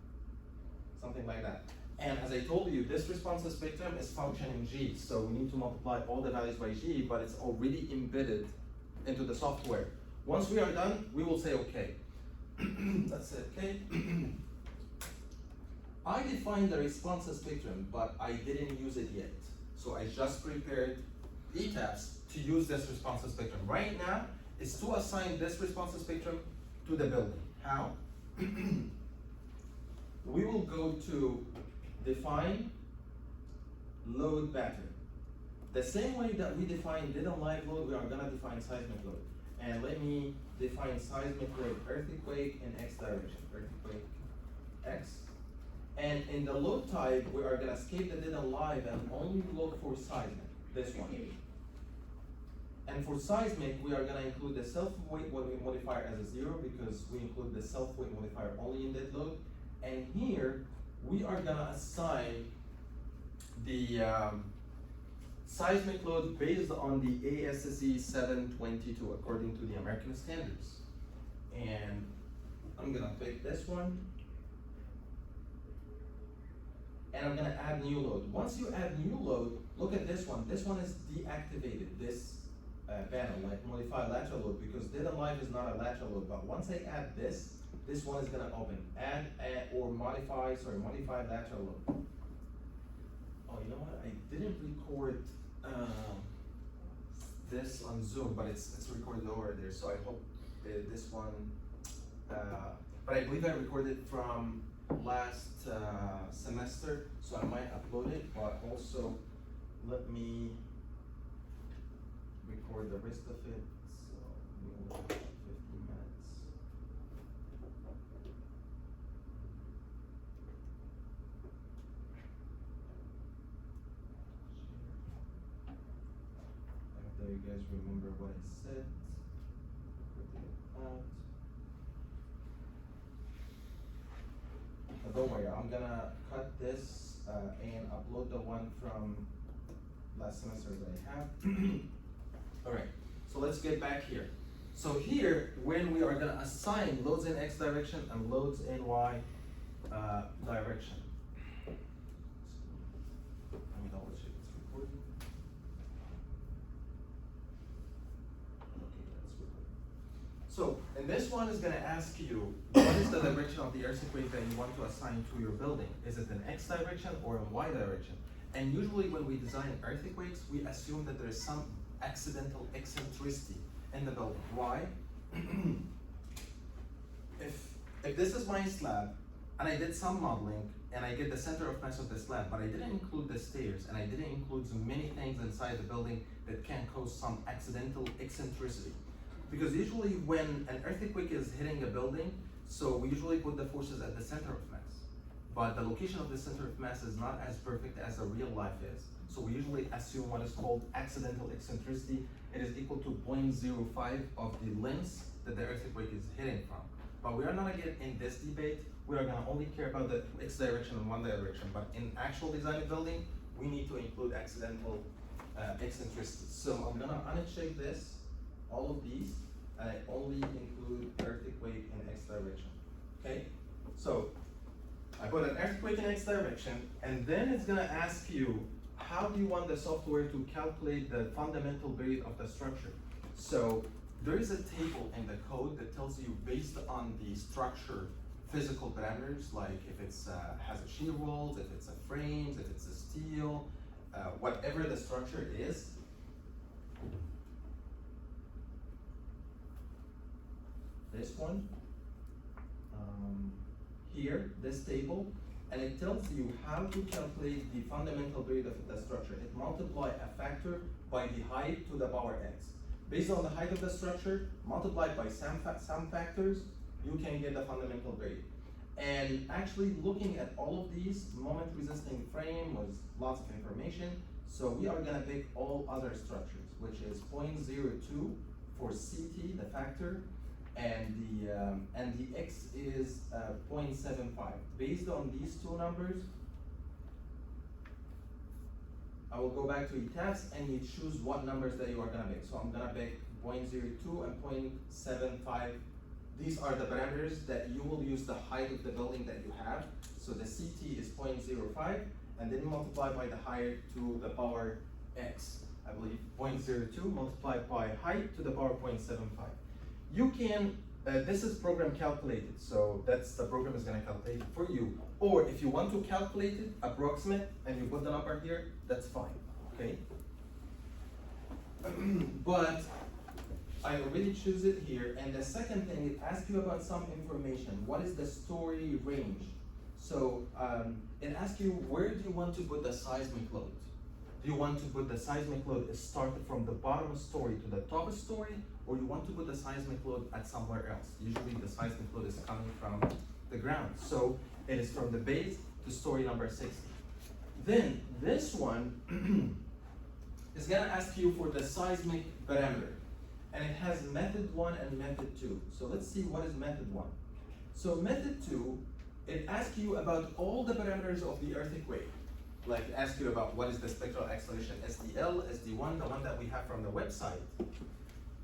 A: something like that. And as I told you, this responsive spectrum is function in G, so we need to multiply all the values by G, but it's already embedded into the software. Once we are done, we will say okay. That's it, okay? I defined the responsive spectrum, but I didn't use it yet. So I just prepared Etabs to use this responsive spectrum. Right now, is to assign this responsive spectrum to the building. How? We will go to define load pattern. The same way that we define dead and live load, we are gonna define seismic load. And let me define seismic load earthquake in X direction, earthquake X. And in the load type, we are gonna escape the dead and live and only look for seismic, this one. And for seismic, we are gonna include the self-weight modifier as a 0 because we include the self-weight modifier only in dead load. And here, we are gonna assign the seismic load based on the ASCE 722 according to the American standards. And I'm gonna pick this one. And I'm gonna add new load. Once you add new load, look at this one. This one is deactivated, this panel, like modify lateral load, because dead and live is not a lateral load. But once I add this one is gonna open. Add or modify lateral load. Oh, you know what? I didn't record this on Zoom, but it's recorded over there. So I hope this one. But I believe I recorded from last semester, so I might upload it. But also, let me record the rest of it. So we'll have 15 minutes. After you guys remember what I said, don't worry, I'm gonna cut this and upload the one from last semester that I have. Alright, so let's get back here. So here, when we are gonna assign loads in X direction and loads in Y direction. double check it's recording. Okay, that's recording. So, and this one is gonna ask you, what is the direction of the earthquake that you want to assign to your building? Is it an X direction or a Y direction? And usually when we design earthquakes, we assume that there's some accidental eccentricity in the building. Why? If this is my slab, and I did some modeling, and I get the center of mass of the slab, but I didn't include the stairs, and I didn't include many things inside the building that can cause some accidental eccentricity. Because usually when an earthquake is hitting a building, so we usually put the forces at the center of mass. But the location of the center of mass is not as perfect as the real life is. So we usually assume what is called accidental eccentricity. It is equal to 0.05 of the length that the earthquake is hitting from. But we are not gonna get in this debate. We are gonna only care about the X direction and one direction. But in actual design of building, we need to include accidental eccentricity. So I'm gonna uncheck this, all of these, and I only include earthquake in X direction. Okay? So I put an earthquake in X direction, and then it's gonna ask you, how do you want the software to calculate the fundamental period of the structure? So there is a table in the code that tells you based on the structure physical parameters, like if it's has a shear walls, if it's a frames, if it's a steel, whatever the structure is. This one, here, this table, and it tells you how to calculate the fundamental period of the structure. It multiplies a factor by the height to the power x. Based on the height of the structure, multiplied by some factors, you can get the fundamental period. And actually looking at all of these, moment resisting frame was lots of information. So we are gonna pick all other structures, which is 0.02 for CT, the factor, and the X is 0.75. Based on these two numbers, I will go back to Etabs and you choose what numbers that you are gonna pick. So I'm gonna pick 0.02 and 0.75. These are the parameters that you will use the height of the building that you have. So the CT is 0.05, and then multiply by the height to the power X. I believe 0.02 multiplied by height to the power 0.75. You can, this is program calculated, so that's the program is gonna calculate it for you. Or if you want to calculate it, approximate, and you put the number here, that's fine, okay? But I already choose it here, and the second thing, it asks you about some information. What is the story range? So it asks you, where do you want to put the seismic load? Do you want to put the seismic load started from the bottom story to the top story, or you want to put the seismic load at somewhere else? Usually the seismic load is coming from the ground. So it is from the base to story number 60. Then this one is gonna ask you for the seismic parameter. And it has method 1 and method 2. So let's see what is method 1. So method 2, it asks you about all the parameters of the earthquake. Like it asks you about what is the spectral acceleration, SDL, SD1, the one that we have from the website.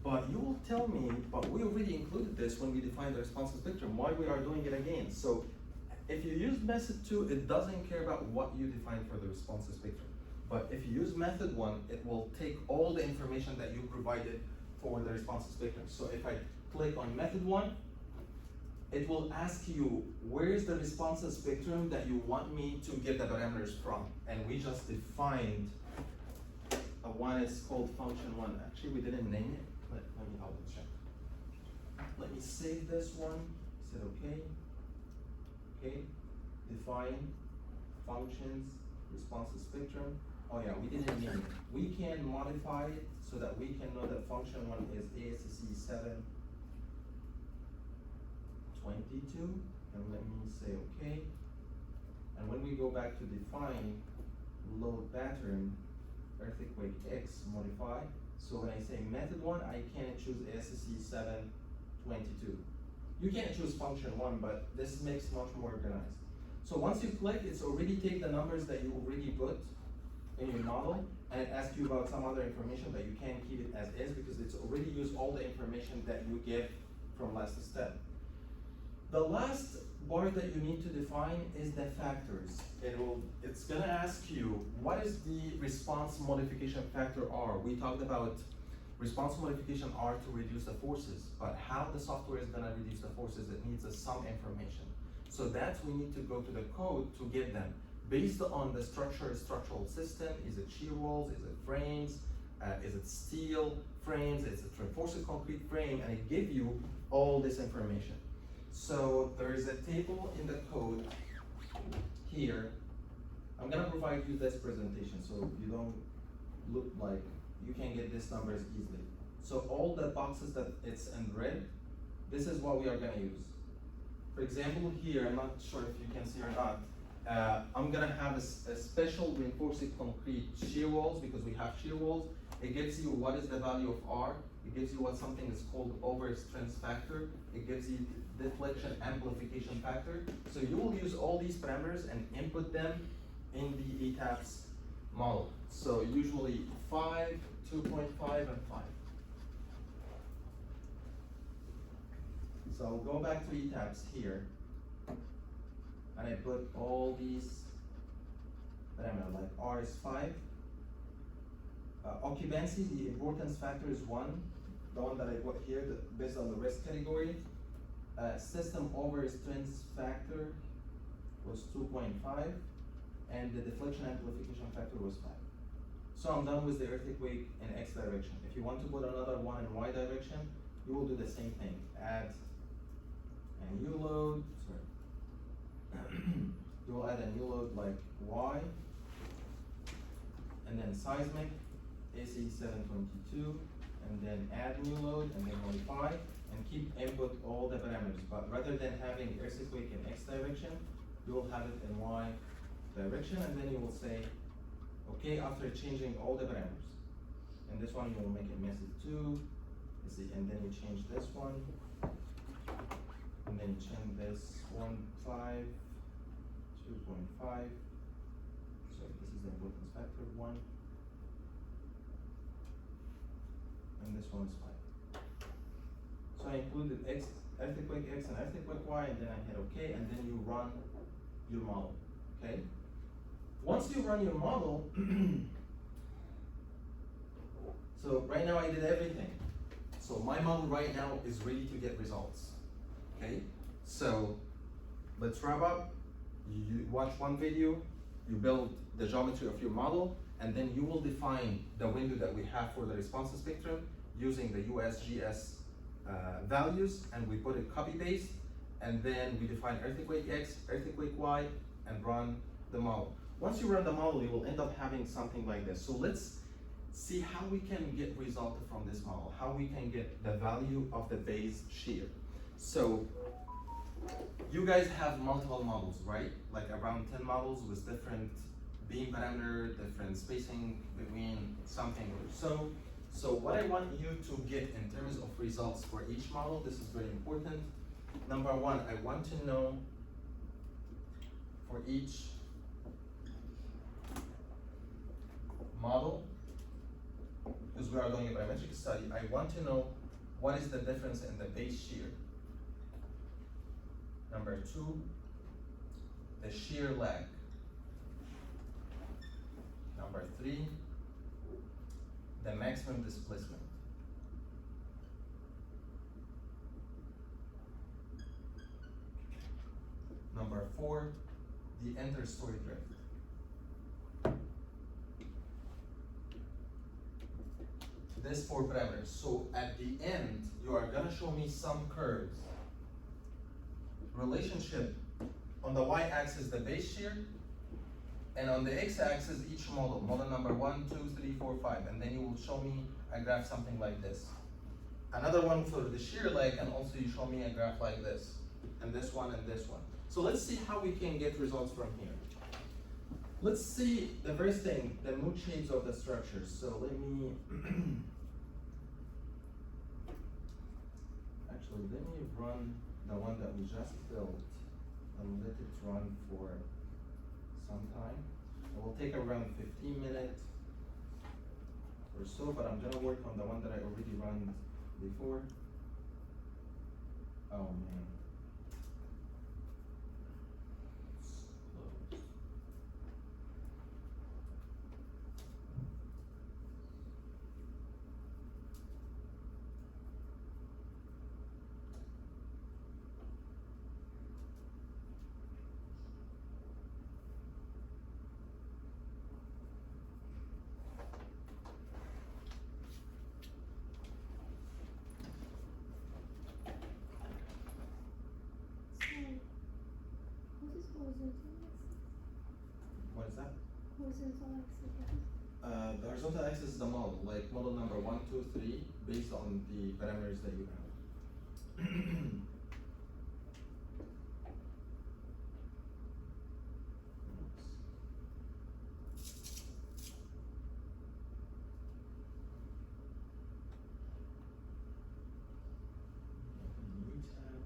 A: But you will tell me, but we already included this when we defined the responsive spectrum, why we are doing it again. So if you use method 2, it doesn't care about what you defined for the responsive spectrum. But if you use method 1, it will take all the information that you provided for the responsive spectrum. So if I click on method 1, it will ask you, where is the responsive spectrum that you want me to get the parameters from? And we just defined one is called function 1. Actually, we didn't name it. Let me double check. Let me save this one. Is it okay? Okay. Define functions, responsive spectrum. Oh yeah, we didn't name it. We can modify it so that we can know that function 1 is ASC 722, and let me say okay. And when we go back to define load pattern, earthquake X modify. So when I say method 1, I can't choose ASC 722. You can't choose function 1, but this makes much more organized. So once you click, it's already take the numbers that you already put in your model, and it asks you about some other information, but you can't keep it as is because it's already used all the information that you get from last step. The last bar that you need to define is the factors. It's gonna ask you, what is the response modification factor R? We talked about response modification R to reduce the forces, but how the software is gonna reduce the forces, it needs some information. So that we need to go to the code to get them. Based on the structural system, is it shear walls, is it frames, is it steel frames, is it reinforced concrete frame, and it gives you all this information. So there is a table in the code here. I'm gonna provide you this presentation so you don't look like you can get these numbers easily. So all the boxes that it's in red, this is what we are gonna use. For example, here, I'm not sure if you can see or not, I'm gonna have a special reinforced concrete shear walls because we have shear walls. It gives you what is the value of R. It gives you what something is called over strength factor. It gives you deflection amplification factor. So you will use all these parameters and input them in the Etabs model. So usually 5, 2.5, and 5. So I'll go back to Etabs here, and I put all these parameters, like R is 5. Occupancy, the importance factor is 1, the one that I put here, based on the risk category. System over strength factor was 2.5, and the deflection amplification factor was 5. So I'm done with the earthquake in X direction. If you want to put another one in Y direction, you will do the same thing. Add a new load, you will add a new load like Y, and then seismic, AC 722, and then add new load, and then modify, and keep input all the parameters. But rather than having earthquake in X direction, you will have it in Y direction, and then you will say, okay, after changing all the parameters. And this one, you will make it message 2, and then you change this one, and then you change this 1.5, 2.5. So this is the importance factor 1. And this one is 5. So I included X, earthquake X and earthquake Y, and then I hit OK, and then you run your model, okay? Once you run your model, so right now I did everything. So my model right now is ready to get results, okay? So let's wrap up. You watch one video, you build the geometry of your model, and then you will define the window that we have for the response spectrum using the USGS values, and we put it copy paste, and then we define earthquake X, earthquake Y, and run the model. Once you run the model, you will end up having something like this. So let's see how we can get result from this model, how we can get the value of the base shear. So you guys have multiple models, right? Like around 10 models with different beam parameter, different spacing between something or so. So what I want you to get in terms of results for each model, this is very important. Number one, I want to know for each model, because we are doing a biometric study, I want to know what is the difference in the base shear. Number two, the shear lag. Number three, the maximum displacement. Number four, the interstory drift. This 4 parameters. So at the end, you are gonna show me some curves. Relationship on the y-axis, the base shear, and on the x-axis, each model number 1, 2, 3, 4, 5, and then you will show me a graph something like this. Another one for the shear leg, and also you show me a graph like this, and this one and this one. So let's see how we can get results from here. Let's see the first thing, the mood shapes of the structures. So let me actually let me run the one that we just built and let it run for some time. It will take around 15 minutes or so, but I'm gonna work on the one that I already run before. Oh man. horizontal axis is the model, like model number 1, 2, 3, based on the parameters that you have. New tab.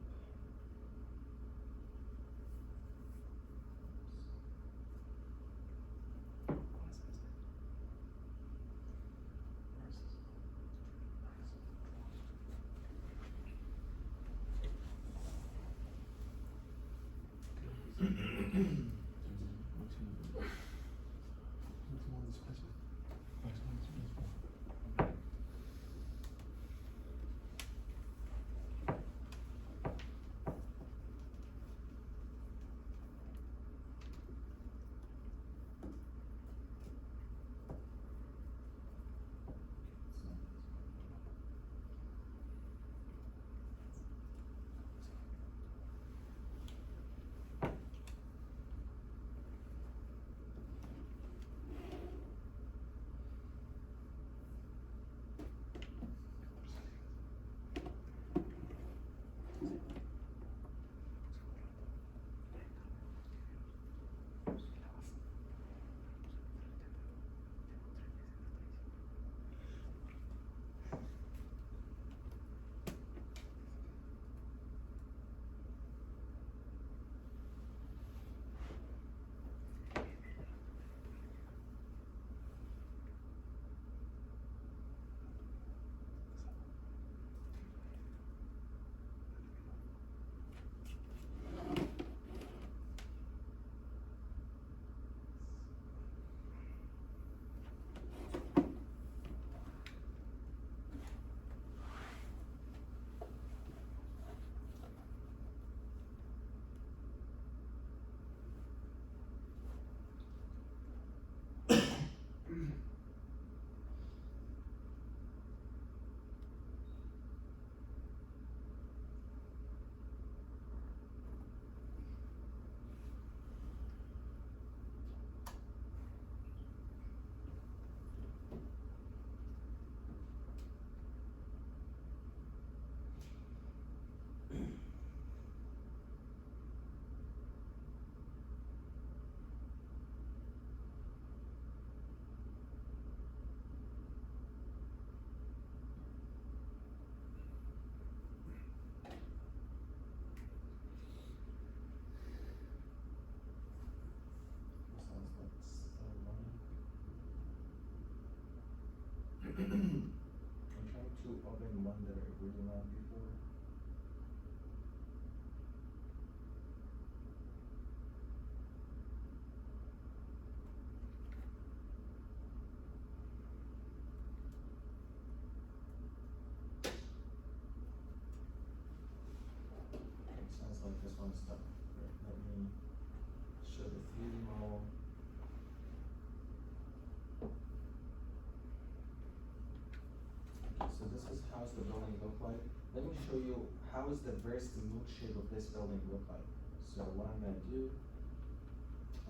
A: I'm trying to open one that I really ran before. It sounds like this one's stuck. Let me show the 3D model. So this is how's the building look like. Let me show you how is the very smooth shape of this building look like. So what I'm gonna do,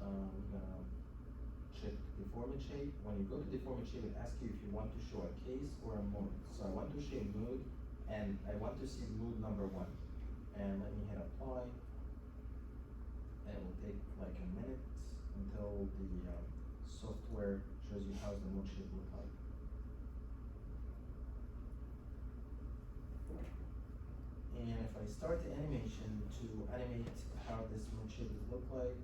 A: I'm gonna check deformity shape. When you go to deformity shape, it asks you if you want to show a case or a mode. So I want to show mood, and I want to see mood number 1. And let me hit apply. And it will take like a minute until the software shows you how the mood shape look like. And if I start the animation to animate how this mood shape will look like,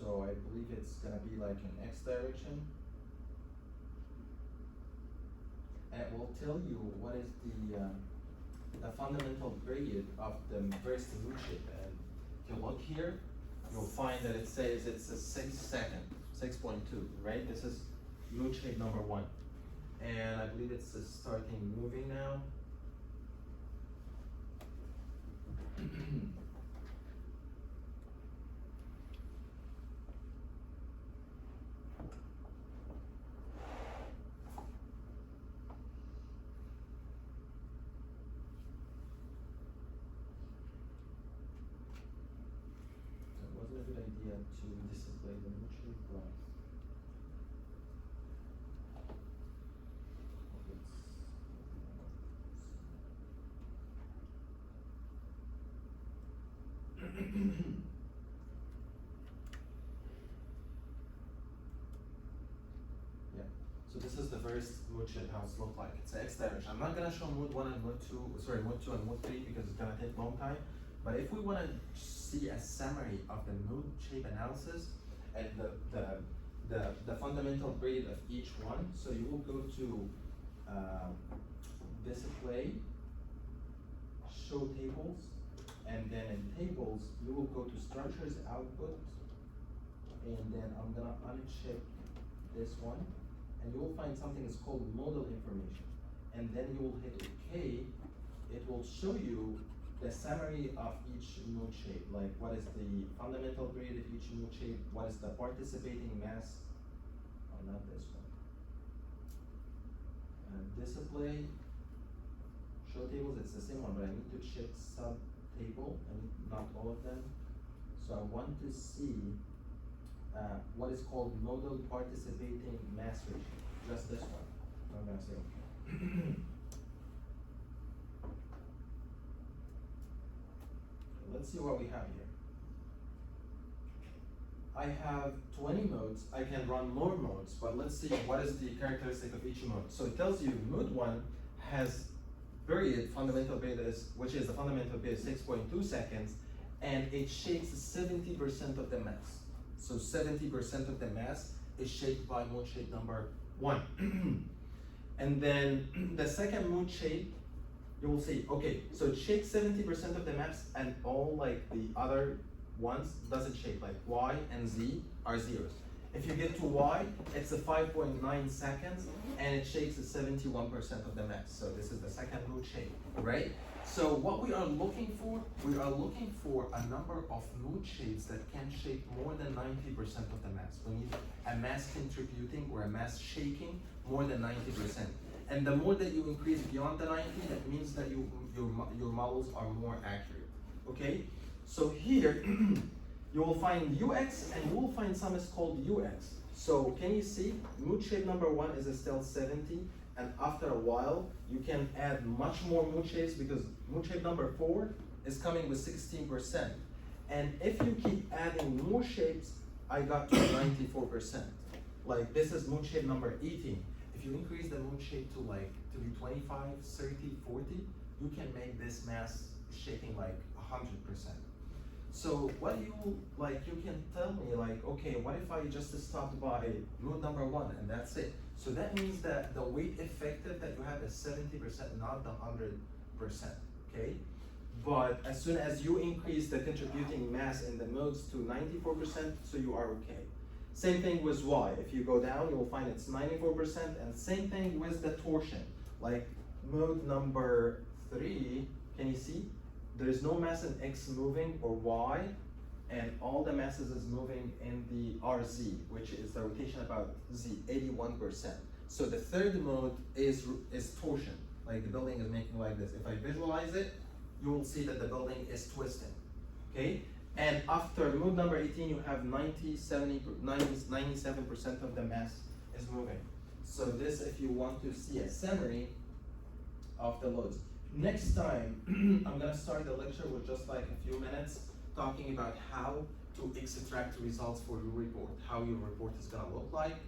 A: so I believe it's gonna be like an X direction, and it will tell you what is the fundamental gradient of the first mood shape. And if you look here, you'll find that it says it's a 6 second, 6.2, right? This is mood shape number 1. And I believe it's starting moving now. It wasn't a good idea the mood shape plus. Yeah, so this is the first mood shape, how it's look like. It's an X direction. I'm not gonna show mood 1 and mood 2, sorry, mood 2 and mood 3 because it's gonna take a long time. But if we wanna see a summary of the mood shape analysis and the fundamental grade of each one, so you will go to display, show tables, and then in tables, you will go to structures output, and then I'm gonna uncheck this one, and you will find something that's called model information. And then you will hit OK. It will show you the summary of each mood shape, like what is the fundamental grade of each mood shape, what is the participating mass, oh, not this one. Display, show tables, it's the same one, but I need to check sub table, and not all of them. So I want to see what is called modal participating mass ratio, just this one. I'm gonna say okay. Let's see what we have here. I have 20 modes. I can run more modes, but let's see what is the characteristic of each mode. So it tells you mode 1 has period fundamental beta is, which is the fundamental beta 6.2 seconds, and it shakes 70% of the mass. So 70% of the mass is shaped by mode shape number 1. And then the second mode shape, you will see, okay, so it shakes 70% of the mass, and all like the other ones doesn't shake, like Y and Z are zeros. If you get to Y, it's a 5.9 seconds, and it shakes 71% of the mass. So this is the second mood shape, right? So what we are looking for a number of mood shapes that can shake more than 90% of the mass. We need a mass contributing or a mass shaking more than 90%. And the more that you increase beyond the 90, that means that your models are more accurate, okay? So here, you will find UX, and you will find some is called UX. So can you see, mood shape number 1 is still 70, and after a while, you can add much more mood shapes because mood shape number 4 is coming with 16%. And if you keep adding more shapes, I got to 94%. Like this is mood shape number 18. If you increase the mood shape to be 25, 30, 40, you can make this mass shaking like 100%. So what do you can tell me like, okay, what if I just stopped by mood number 1 and that's it? So that means that the weight effective that you have is 70%, not the 100%, okay? But as soon as you increase the contributing mass in the modes to 94%, so you are okay. Same thing with Y. If you go down, you will find it's 94%, and same thing with the torsion. Like mode number 3, can you see? There is no mass in X moving or Y, and all the masses is moving in the RZ, which is the rotation about Z, 81%. So the third mode is torsion, like the building is making like this. If I visualize it, you will see that the building is twisting, okay? And after mode number 18, you have 97% of the mass is moving. So this, if you want to see a summary of the loads. Next time, I'm gonna start the lecture with just like a few minutes talking about how to extract results for your report, how your report is gonna look like,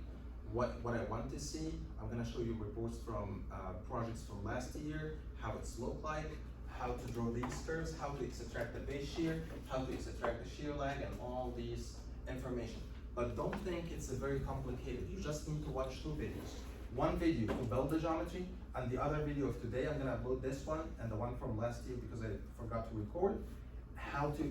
A: what I want to see. I'm gonna show you reports from projects from last year, how it's looked like, how to draw these curves, how to extract the base shear, how to extract the shear lag, and all these information. But don't think it's very complicated. You just need to watch 2 videos. One video to build the geometry, and the other video of today, I'm gonna upload this one and the one from last year because I forgot to record, how to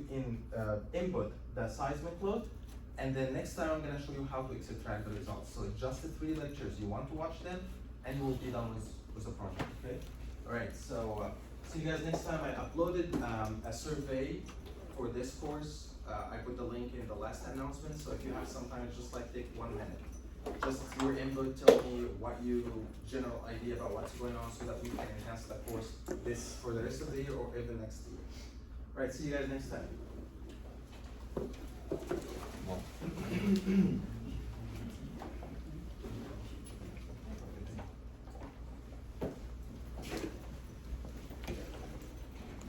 A: input the seismic load, and then next time I'm gonna show you how to extract the results. So it's just the 3 lectures. You want to watch them, and you will be done with the project, okay? All right, so see you guys next time. I uploaded a survey for this course. I put the link in the last announcement, so if you have some time, just like take 1 minute. Just your input, tell me what you general idea about what's going on so that we can enhance the course for the rest of the year or even next year. All right, see you guys next time.